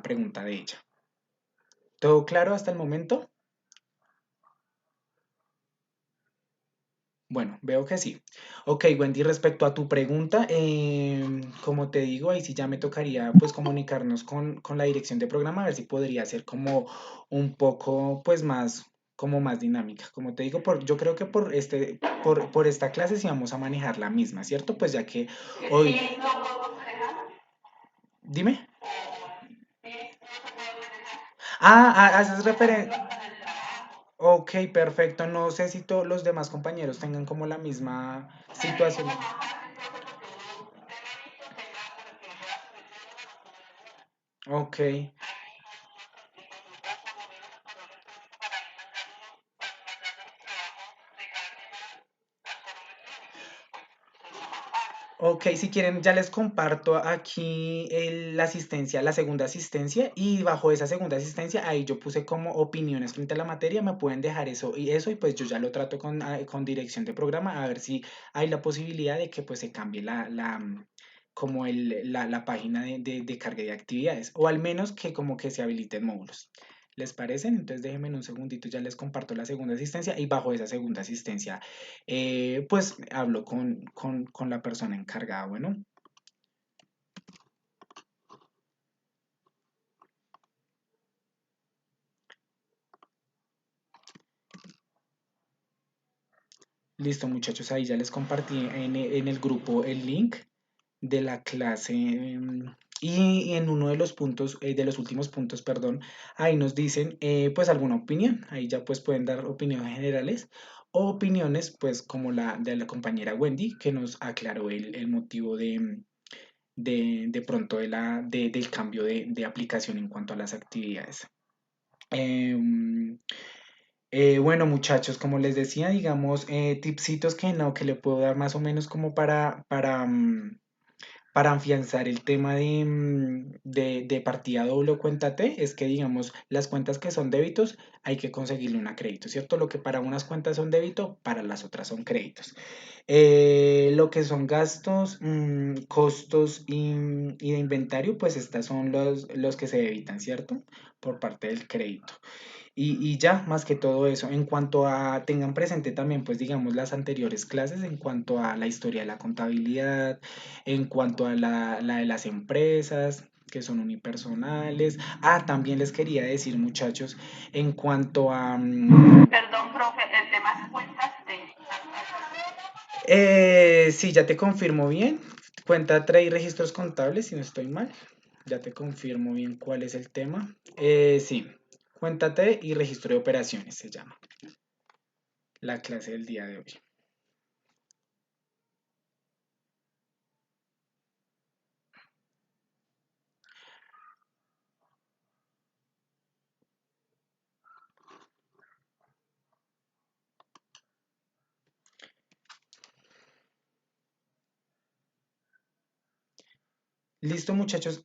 pregunta de ella. ¿Todo claro hasta el momento? Bueno, veo que sí. Ok, Wendy, respecto a tu pregunta, como te digo, ahí sí ya me tocaría pues comunicarnos con la dirección de programa a ver si podría ser como un poco pues más como más dinámica. Como te digo, yo creo que por esta clase sí vamos a manejar la misma, ¿cierto? Pues ya que hoy, Sí, no puedo manejar. dime. Sí, no se puede manejar. Haces Por ejemplo, referencia. hasta en el trabajo. Ok, perfecto. No sé si todos los demás compañeros tengan como la misma Para mí es como situación. más fácil, profe, porque uno ve la lista y se va, pero que yo voy a subir de una, no subo de una. Ok. Ahí no se complica, yo ya por lo menos el correo electrónico para ir mandando los trabajos de cada tema al correo electrónico y pues sería más fácil. Ok, si quieren, ya les comparto aquí la asistencia, la segunda asistencia, y bajo esa segunda asistencia, ahí yo puse como opiniones frente a la materia, me pueden dejar eso, y pues yo ya lo trato con dirección de programa, a ver si hay la posibilidad de que pues se cambie como la página de carga de actividades, o al menos que como que se habiliten módulos. ¿Les parecen? Entonces déjenme en un segundito, ya les comparto la segunda asistencia y bajo esa segunda asistencia pues hablo con la persona encargada. Bueno, listo muchachos, ahí ya les compartí en el grupo el link de la clase y en uno de los puntos, de los últimos puntos, perdón, ahí nos dicen pues alguna opinión, ahí ya pues pueden dar opiniones generales o opiniones pues como la de la compañera Wendy que nos aclaró el motivo de pronto del cambio de aplicación en cuanto a las actividades. Em, bueno, muchachos, como les decía, digamos, tipsitos que le puedo dar más o menos como para afianzar el tema de partida doble o cuenta T, es que, digamos, las cuentas que son débitos hay que conseguirle una crédito, ¿cierto? Lo que para unas cuentas son débito, para las otras son créditos. Lo que son gastos, costos y de inventario, pues estas son los que se debitan, ¿cierto? Por parte del crédito. Y ya, más que todo eso, en cuanto a, tengan presente también, pues digamos, las anteriores clases, en cuanto a la historia de la contabilidad, en cuanto a la de las empresas, que son unipersonales. También les quería decir, muchachos, en cuanto a... Perdón, profe, el tema es cuentas de... sí, ya te confirmo bien. Cuenta trae registros contables, si no estoy mal. Ya te confirmo bien cuál es el tema. Sí, cuéntate y registro de operaciones se llama la clase del día de hoy. Listo, muchachos.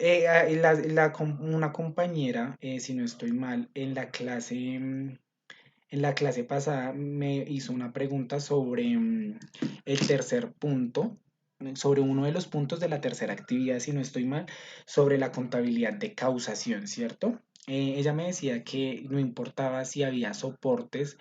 Una compañera, si no estoy mal, en la clase pasada me hizo una pregunta sobre el tercer punto, sobre uno de los puntos de la tercera actividad, si no estoy mal, sobre la contabilidad de causación, ¿cierto? Ella me decía que no importaba si había soportes,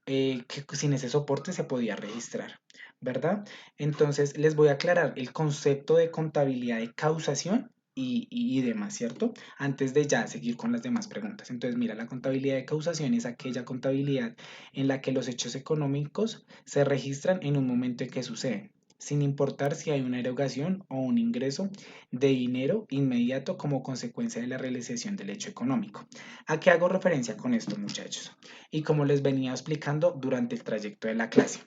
que sin ese soporte se podía registrar, ¿verdad? Entonces les voy a aclarar el concepto de contabilidad de causación y demás, ¿cierto? Antes de ya seguir con las demás preguntas. Entonces, mira, la contabilidad de causación es aquella contabilidad en la que los hechos económicos se registran en un momento en que suceden, sin importar si hay una erogación o un ingreso de dinero inmediato como consecuencia de la realización del hecho económico. ¿A qué hago referencia con esto, muchachos? Y como les venía explicando durante el trayecto de la clase.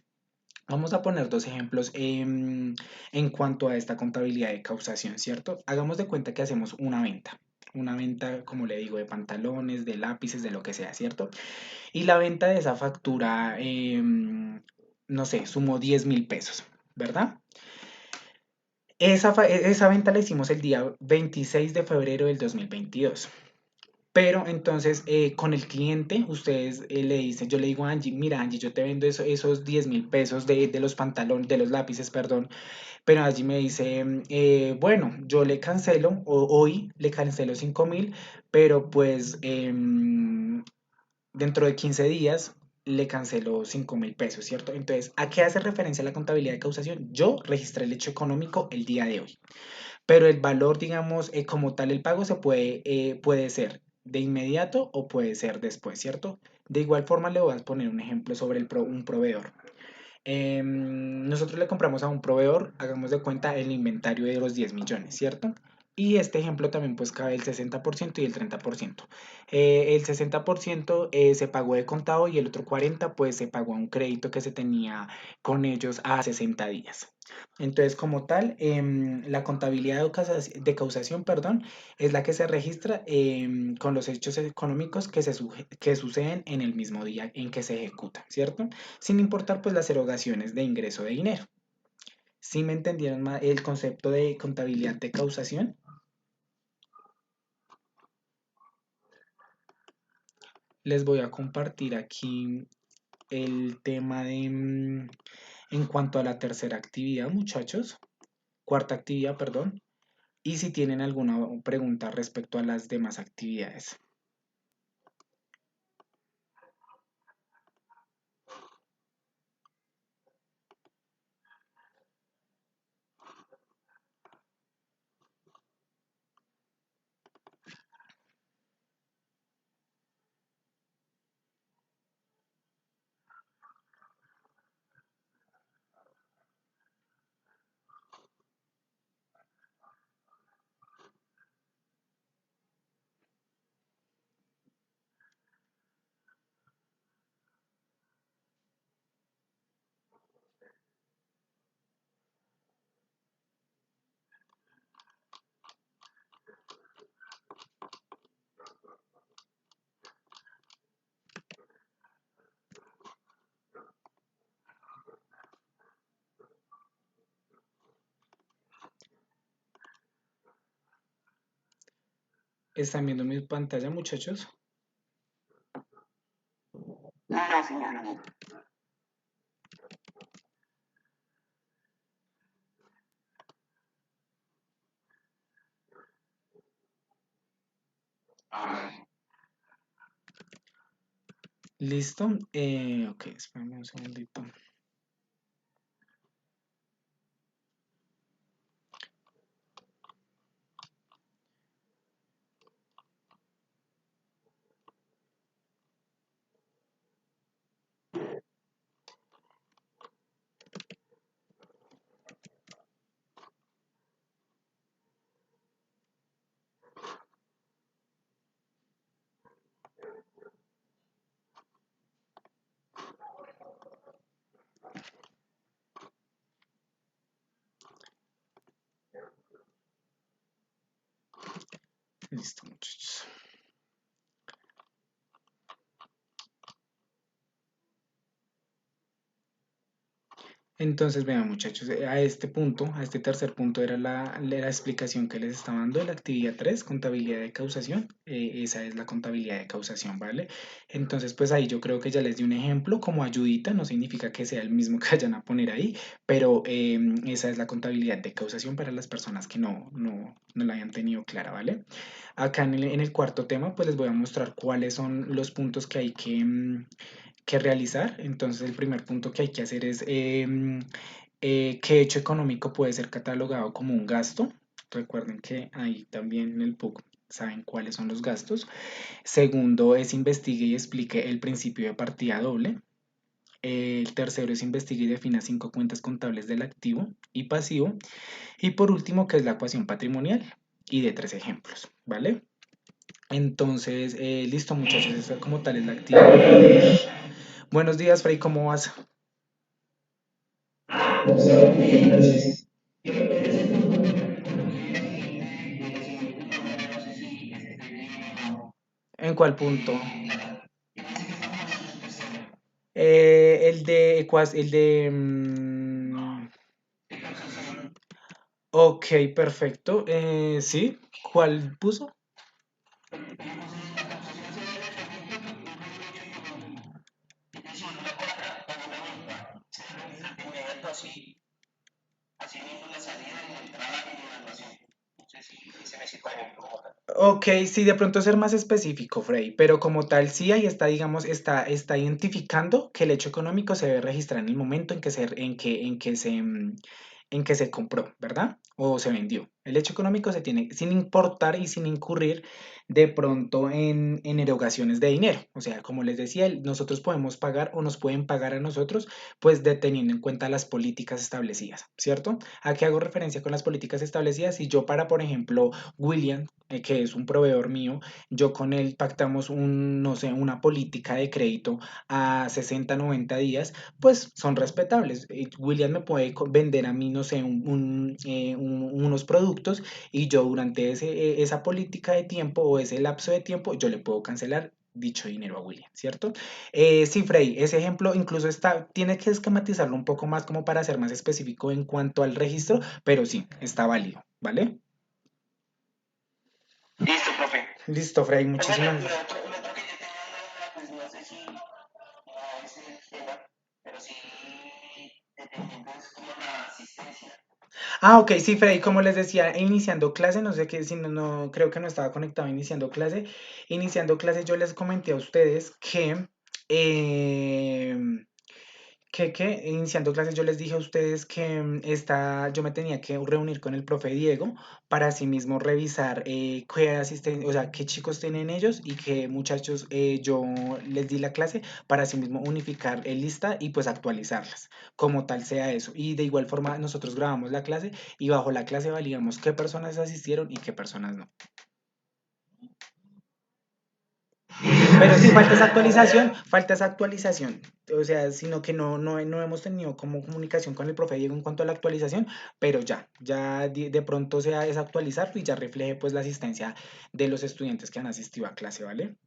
Vamos a poner dos ejemplos en cuanto a esta contabilidad de causación, ¿cierto? Hagamos de cuenta que hacemos una venta, como le digo, de pantalones, de lápices, de lo que sea, ¿cierto? Y la venta de esa factura, no sé, sumó 10.000 pesos, ¿verdad? Esa venta la hicimos el día 26 de febrero del 2022. Pero entonces con el cliente, ustedes le dicen, yo le digo a Angie, mira Angie, yo te vendo esos 10.000 pesos de los pantalones, de los lápices, perdón, pero Angie me dice, bueno, yo le cancelo, hoy le cancelo 5.000, pero pues dentro de 15 días le cancelo 5.000 pesos, ¿cierto? Entonces, ¿a qué hace referencia la contabilidad de causación? Yo registré el hecho económico el día de hoy. Pero el valor, digamos, como tal, el pago puede ser de inmediato o puede ser después, ¿cierto? De igual forma, le voy a poner un ejemplo sobre un proveedor. Nosotros le compramos a un proveedor, hagamos de cuenta el inventario de los 10 millones, ¿cierto? Y este ejemplo también pues cabe el 60% y el 30%. El 60% se pagó de contado y el otro 40% pues se pagó a un crédito que se tenía con ellos a 60 días. Entonces, como tal, la contabilidad de causación, perdón, es la que se registra con los hechos económicos que suceden en el mismo día en que se ejecutan, ¿cierto? Sin importar pues las erogaciones de ingreso de dinero. ¿Sí me entendieron el concepto de contabilidad de causación? Les voy a compartir aquí el tema en cuanto a la tercera actividad, muchachos. Cuarta actividad, perdón. Y si tienen alguna pregunta respecto a las demás actividades. ¿Están viendo mi pantalla, muchachos? No, señor. ¿Listo? Ok, espérame un segundito. Listo, muchachos. Entonces, vean muchachos, a este punto, a este tercer punto era la explicación que les estaba dando de la actividad 3, contabilidad de causación. Esa es la contabilidad de causación, ¿vale? Entonces, pues ahí yo creo que ya les di un ejemplo como ayudita, no significa que sea el mismo que vayan a poner ahí, pero esa es la contabilidad de causación para las personas que no la hayan tenido clara, ¿vale? Acá en el cuarto tema, pues les voy a mostrar cuáles son los puntos que hay que realizar. Entonces, el primer punto que hay que hacer es qué hecho económico puede ser catalogado como un gasto. Recuerden que ahí también en el PUC saben cuáles son los gastos. Segundo es investigue y explique el principio de partida doble. El tercero es investigue y defina 5 cuentas contables del activo y pasivo. Y por último, que es la ecuación patrimonial y de 3 ejemplos, ¿vale? Entonces, listo muchachos, eso como tal es la actividad. Buenos días, Frey, ¿cómo vas? Bien, gracias. ¿En cuál punto? Ok, perfecto. Sí, ¿cuál puso? Ok, sí, de pronto ser más específico, Frey, pero como tal, sí, ahí está, digamos, está identificando que el hecho económico se debe registrar en el momento en que se compró, ¿verdad? O se vendió. El hecho económico se tiene, sin importar y sin incurrir de pronto en erogaciones de dinero. O sea, como les decía, nosotros podemos pagar o nos pueden pagar a nosotros, pues teniendo en cuenta las políticas establecidas, ¿cierto? ¿A qué hago referencia con las políticas establecidas? Si yo para, por ejemplo, William, que es un proveedor mío, yo con él pactamos no sé, una política de crédito a 60 90 días, pues son respetables. William me puede vender a mí, no sé, unos productos y yo durante esa política de tiempo o ese lapso de tiempo, yo le puedo cancelar dicho dinero a William, ¿cierto? Sí, Frey, ese ejemplo incluso tiene que esquematizarlo un poco más como para ser más específico en cuanto al registro, pero sí, está válido, ¿vale? Listo, profe. Listo, Frey, Pues bueno, muchísimas lo gracias. otro, lo otro que yo tenía duda, pues no sé si no es el tema, pero sí dependiendo es como la asistencia. Ah, ok, sí, Freddy, como les decía, iniciando clase, no sé qué, si creo que no estaba conectado iniciando clase, yo les comenté a ustedes que iniciando clases yo les dije a ustedes que yo me tenía que reunir con el profe Diego para así mismo revisar o sea, qué chicos tienen ellos y qué muchachos yo les di la clase para así mismo unificar el lista y pues actualizarlas, como tal sea eso. Y de igual forma nosotros grabamos la clase y bajo la clase validamos qué personas asistieron y qué personas no. Pero sí, falta esa actualización, o sea, sino que no hemos tenido como comunicación con el profe Diego en cuanto a la actualización, pero ya de pronto sea desactualizarlo y ya refleje pues la asistencia de los estudiantes que han asistido a clase, ¿vale?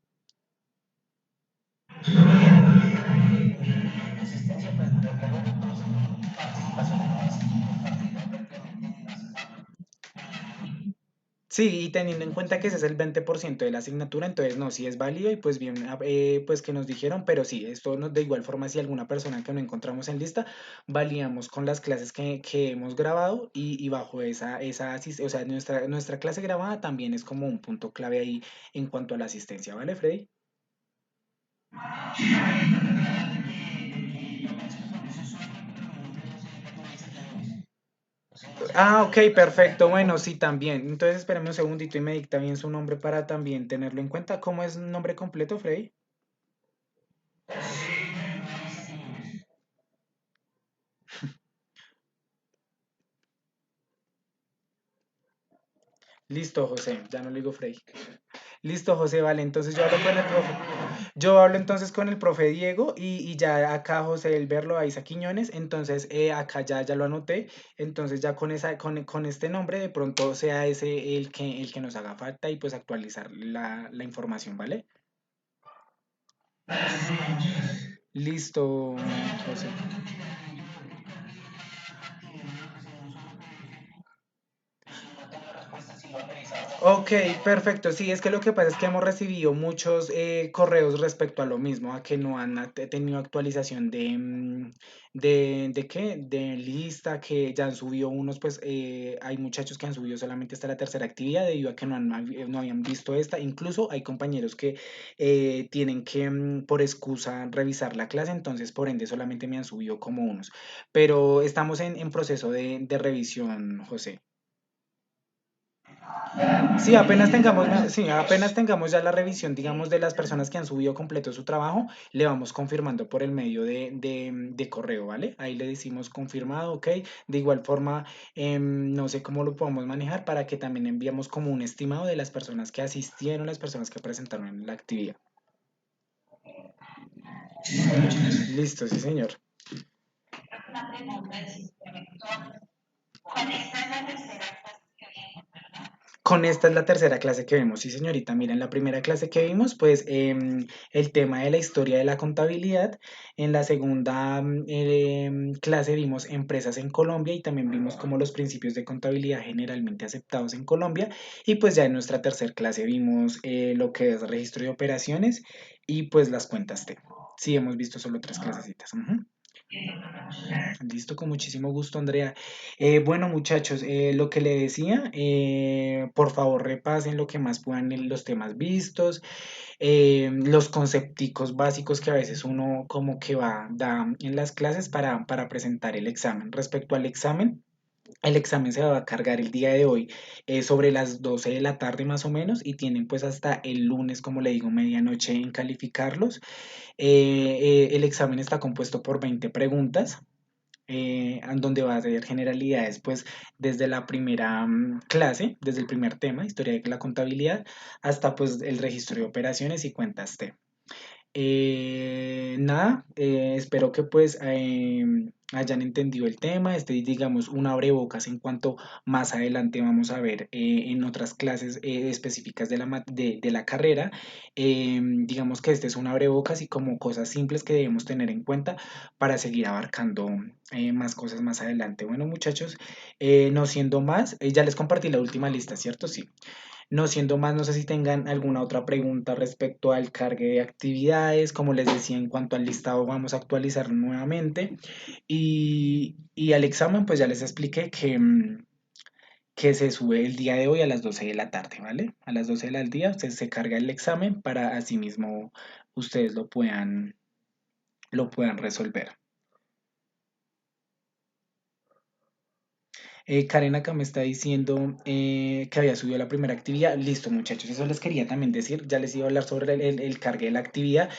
Sí, y teniendo en cuenta que ese es el 20% de la asignatura, entonces no, sí es válido y pues bien, pues que nos dijeron, pero sí, esto de igual forma, si alguna persona que no encontramos en lista, validamos con las clases que hemos grabado y bajo o sea, nuestra clase grabada también es como un punto clave ahí en cuanto a la asistencia, ¿vale, Freddy? Ah, ok, perfecto, bueno, sí, también. Entonces espérame un segundito y me dicta bien su nombre para también tenerlo en cuenta. ¿Cómo es el nombre completo, Freddy? Listo, José, ya no le digo Freddy. Listo, José, vale. Entonces yo hablo con el profe. Yo hablo entonces con el profe Diego y ya acá José el verlo a Isa Quiñones. Entonces acá ya lo anoté. Entonces ya con este nombre de pronto sea ese el que nos haga falta y pues actualizar la información, ¿vale? Listo, José. Ok, perfecto. Sí, es que lo que pasa es que hemos recibido muchos correos respecto a lo mismo, a que no han tenido actualización ¿de qué? De lista, que ya han subido unos, pues hay muchachos que han subido solamente hasta la tercera actividad debido a que no habían visto esta. Incluso hay compañeros que tienen que, por excusa, revisar la clase, entonces por ende solamente me han subido como unos. Pero estamos en proceso de revisión, José. Sí, apenas tengamos ya la revisión, digamos, de las personas que han subido completo su trabajo, le vamos confirmando por el medio de correo, ¿vale? Ahí le decimos confirmado, ok. De igual forma, no sé cómo lo podemos manejar para que también enviamos como un estimado de las personas que asistieron, las personas que presentaron en la actividad. Listo, sí, señor. Una pregunta, con esta es la tercera clase que viene, ¿verdad? Con esta es la tercera clase que vemos, sí señorita. Mira, en la primera clase que vimos, pues el tema de la historia de la contabilidad. En la segunda clase vimos empresas en Colombia y también vimos como los principios de contabilidad generalmente aceptados en Colombia. Y pues ya en nuestra tercera clase vimos lo que es registro de operaciones y pues las cuentas T. Sí, hemos visto solo tres clasecitas. Ujú. Listo, con muchísimo gusto, Andrea. Bueno, muchachos, lo que le decía, por favor repasen lo que más puedan en los temas vistos, los concepticos básicos que a veces uno como que da en las clases para presentar el examen. Respecto al examen, el examen se va a cargar el día de hoy sobre las 12 de la tarde más o menos y tienen pues hasta el lunes, como le digo, medianoche en calificarlos. El examen está compuesto por 20 preguntas en donde va a ser generalidades, pues desde la primera clase, desde el primer tema, historia de la contabilidad, hasta pues el registro de operaciones y cuentas T. Nada, espero que pues hayan entendido el tema, este digamos un abrebocas en cuanto más adelante vamos a ver en otras clases específicas de la carrera. Digamos que este es un abrebocas y como cosas simples que debemos tener en cuenta para seguir abarcando más cosas más adelante. Bueno muchachos, no siendo más, ya les compartí la última lista, ¿cierto? Sí. No siendo más, no sé si tengan alguna otra pregunta respecto al cargue de actividades. Como les decía, en cuanto al listado, vamos a actualizar nuevamente. Y al examen, pues ya les expliqué que se sube el día de hoy a las 12 de la tarde, ¿vale? A las 12 del día se carga el examen para asimismo ustedes lo puedan resolver. Karen acá me está diciendo que había subido la primera actividad. Listo, muchachos, eso les quería también decir. Ya les iba a hablar sobre el cargue de la actividad.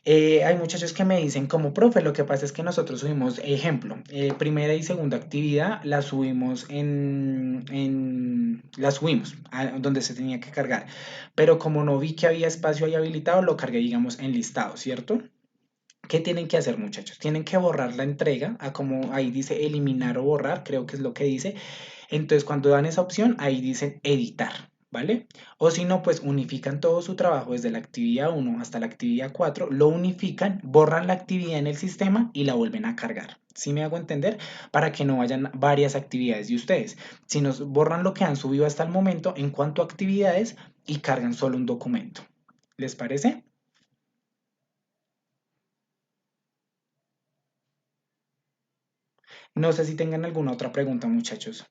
Hay muchachos que me dicen como profe, lo que pasa es que nosotros subimos, ejemplo, primera y segunda actividad la subimos la subimos donde se tenía que cargar, pero como no vi que había espacio ahí habilitado, lo cargué, digamos, en listado, ¿cierto? ¿Qué tienen que hacer, muchachos? Tienen que borrar la entrega, a como ahí dice eliminar o borrar, creo que es lo que dice. Entonces, cuando dan esa opción, ahí dicen editar, ¿vale? O si no, pues unifican todo su trabajo desde la actividad 1 hasta la actividad 4, lo unifican, borran la actividad en el sistema y la vuelven a cargar. ¿Sí me hago entender? Para que no vayan varias actividades de ustedes, sino borran lo que han subido hasta el momento en cuanto a actividades y cargan solo un documento. ¿Les parece? No sé si tengan alguna otra pregunta, muchachos.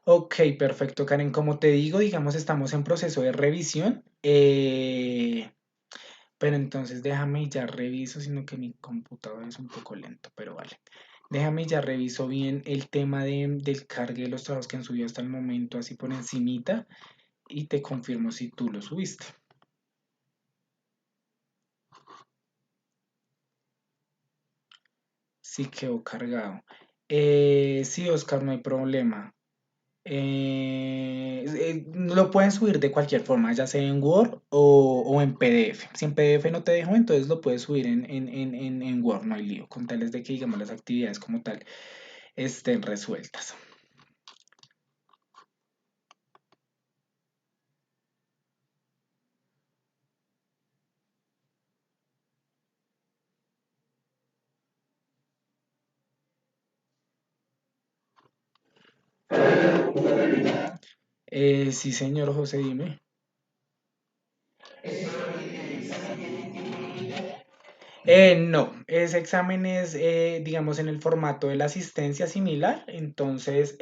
Ok, perfecto, Karen. Como te digo, digamos, estamos en proceso de revisión. Pero entonces déjame y ya reviso, sino que mi computador es un poco lento, pero vale. Déjame y ya reviso bien el tema del cargue de los trabajos que han subido hasta el momento, así por encimita, y te confirmo si tú lo subiste. Sí quedó cargado. Sí, Oscar, no hay problema. Lo pueden subir de cualquier forma, ya sea en Word o en PDF. Si en PDF no te dejo, entonces lo puedes subir en Word, no hay lío, con tales de que, digamos, las actividades como tal estén resueltas. Sí, señor José, dime. No, ese examen es, digamos, en el formato de la asistencia similar, entonces,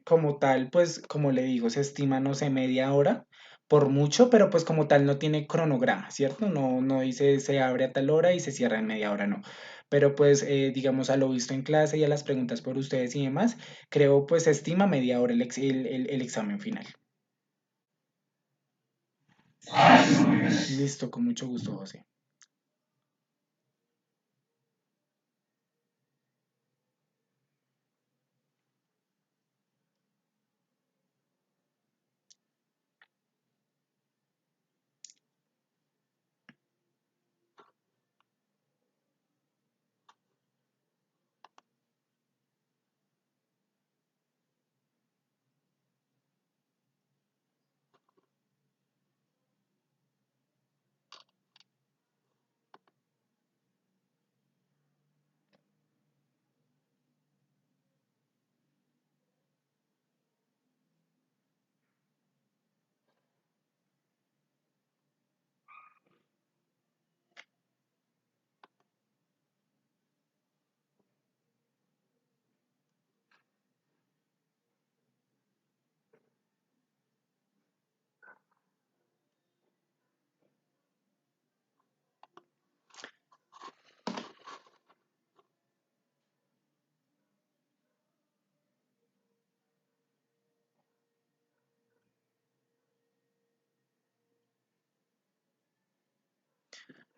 como tal, pues, como le digo, se estima, no sé, media hora por mucho, pero pues como tal no tiene cronograma, ¿cierto? No, no dice se abre a tal hora y se cierra en media hora, no. Pero pues, digamos, a lo visto en clase y a las preguntas por ustedes y demás, creo, pues, se estima media hora el examen final. Listo, con mucho gusto, José.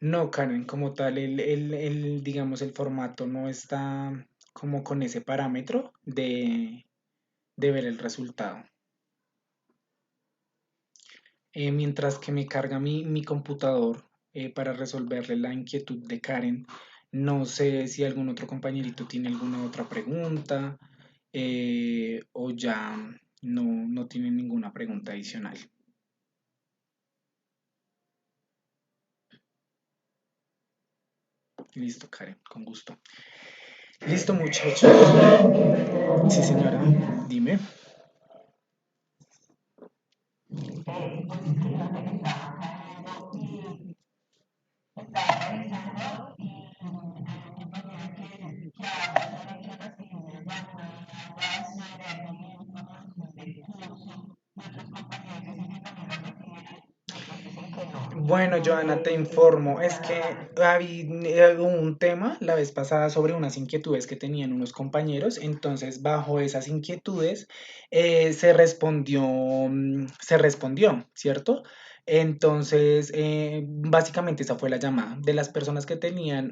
No, Karen, como tal, digamos, el formato no está como con ese parámetro de ver el resultado. Mientras que me carga mi computador para resolverle la inquietud de Karen, no sé si algún otro compañerito tiene alguna otra pregunta o ya no tiene ninguna pregunta adicional. Listo, Karen, con gusto. Listo, muchachos. Sí, señora, dime. Bueno, Joana, te informo. Es que hubo un tema la vez pasada sobre unas inquietudes que tenían unos compañeros. Entonces, bajo esas inquietudes, se respondió, ¿cierto? Entonces, básicamente esa fue la llamada. De las personas que tenían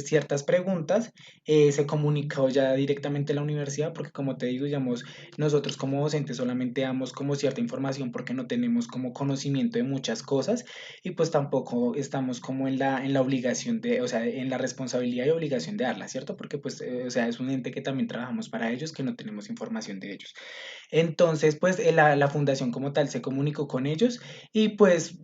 ciertas preguntas, se comunicó ya directamente a la universidad, porque como te digo, digamos, nosotros como docentes solamente damos como cierta información porque no tenemos como conocimiento de muchas cosas y pues tampoco estamos como en la obligación de, o sea, en la responsabilidad y obligación de darla, ¿cierto? Porque pues, o sea, es un ente que también trabajamos para ellos, que no tenemos información de ellos. Entonces, pues la fundación como tal se comunicó con ellos y pues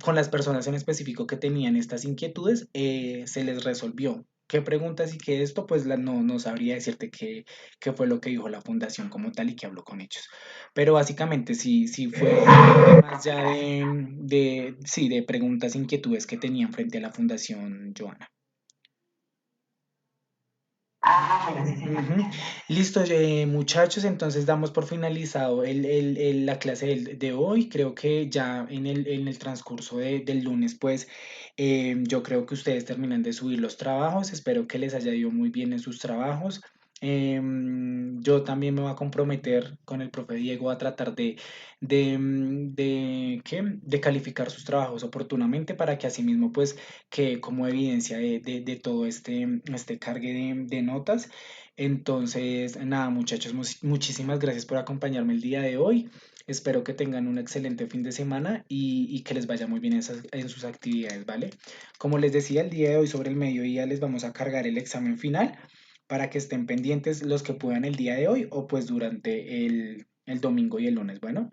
con las personas en específico que tenían estas inquietudes, se les resolvió. ¿Qué preguntas y qué esto? Pues no sabría decirte qué fue lo que dijo la fundación como tal y que habló con ellos. Pero básicamente sí fue más ya sí, de preguntas e inquietudes que tenían frente a la fundación, Joana. Ujú. Listo, muchachos, entonces damos por finalizado la clase de hoy. Creo que ya en el transcurso del lunes, pues yo creo que ustedes terminan de subir los trabajos. Espero que les haya ido muy bien en sus trabajos. Yo también me voy a comprometer con el profe Diego a tratar ¿qué? De calificar sus trabajos oportunamente para que asimismo, pues, que como evidencia de todo este cargue de notas. Entonces, nada, muchachos, muchísimas gracias por acompañarme el día de hoy. Espero que tengan un excelente fin de semana y que les vaya muy bien en sus actividades, ¿vale? Como les decía, el día de hoy sobre el mediodía les vamos a cargar el examen final para que estén pendientes los que puedan el día de hoy o pues durante el domingo y el lunes. Bueno,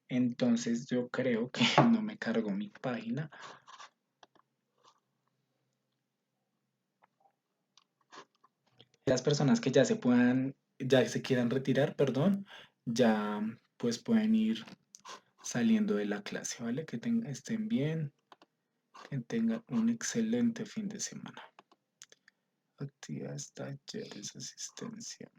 entonces yo creo que no me cargó mi página. Las personas que ya se puedan ya se quieran retirar, perdón, ya pues pueden ir saliendo de la clase, ¿vale? Que estén bien, que tengan un excelente fin de semana. Actividades, talleres, asistencia.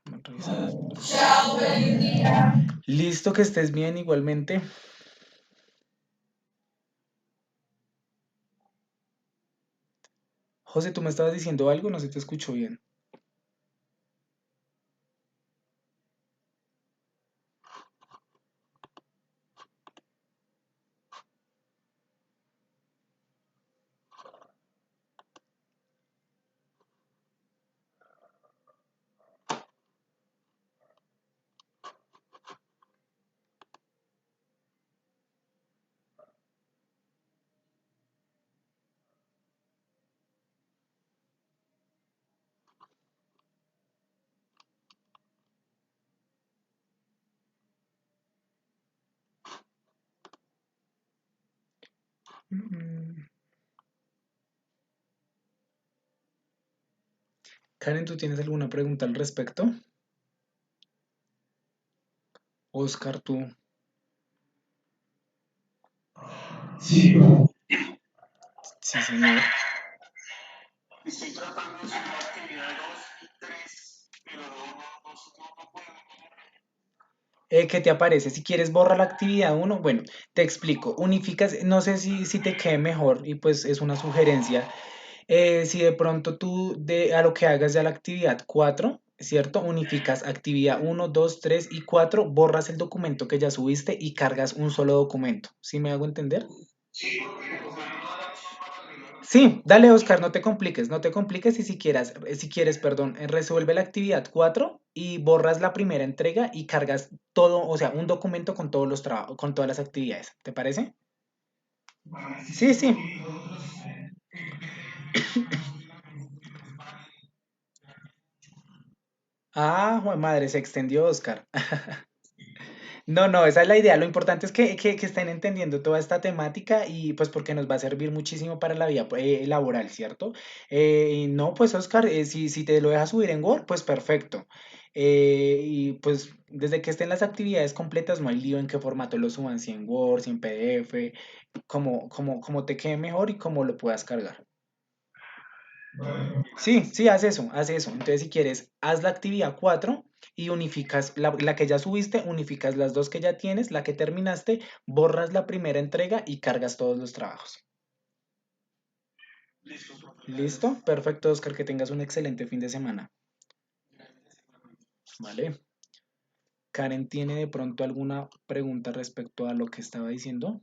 Vamos a revisar los Listo, que estés bien igualmente. José, tú me estabas diciendo algo, no se te escuchó bien. Karen, ¿tú tienes alguna pregunta al respecto? Oscar, tú. Sí, Sí, señor. estoy tratando de hacer la actividad 2 y 3, pero no puedo. ¿Qué te aparece? Si quieres borra la actividad uno, bueno, te explico. Unificas, no sé si te quede mejor y pues es una sugerencia. Si de pronto a lo que hagas ya la actividad 4, ¿cierto? Unificas actividad uno, 2, 3 y 4, borras el documento que ya subiste y cargas un solo documento. ¿Sí me hago entender? Sí, porque, o sea, no da la opción para arreglar. Sí, dale Oscar, no te compliques, no te compliques y si quieres, perdón, resuelve la actividad 4 y borras la primera entrega y cargas todo, o sea, un documento con todos los trabajos, con todas las actividades. ¿Te parece? Vale, sí, Sí, sí. y lo otro es Ah, jue madre, se extendió Oscar. No, no, esa es la idea. Lo importante es que estén entendiendo toda esta temática y pues porque nos va a servir muchísimo para la vida laboral, ¿cierto? Y no, pues Oscar, si te lo dejas subir en Word, pues perfecto. Y pues desde que estén las actividades completas, no hay lío en qué formato lo suban, si en Word, si en PDF, como te quede mejor y como lo puedas cargar. Sí, sí, haz eso, haz eso. Entonces, si quieres, haz la actividad 4 y unificas la que ya subiste, unificas las dos que ya tienes, la que terminaste, borras la primera entrega y cargas todos los trabajos. ¿Listo? Perfecto, Oscar, que tengas un excelente fin de semana. Vale. Karen, ¿tiene de pronto alguna pregunta respecto a lo que estaba diciendo?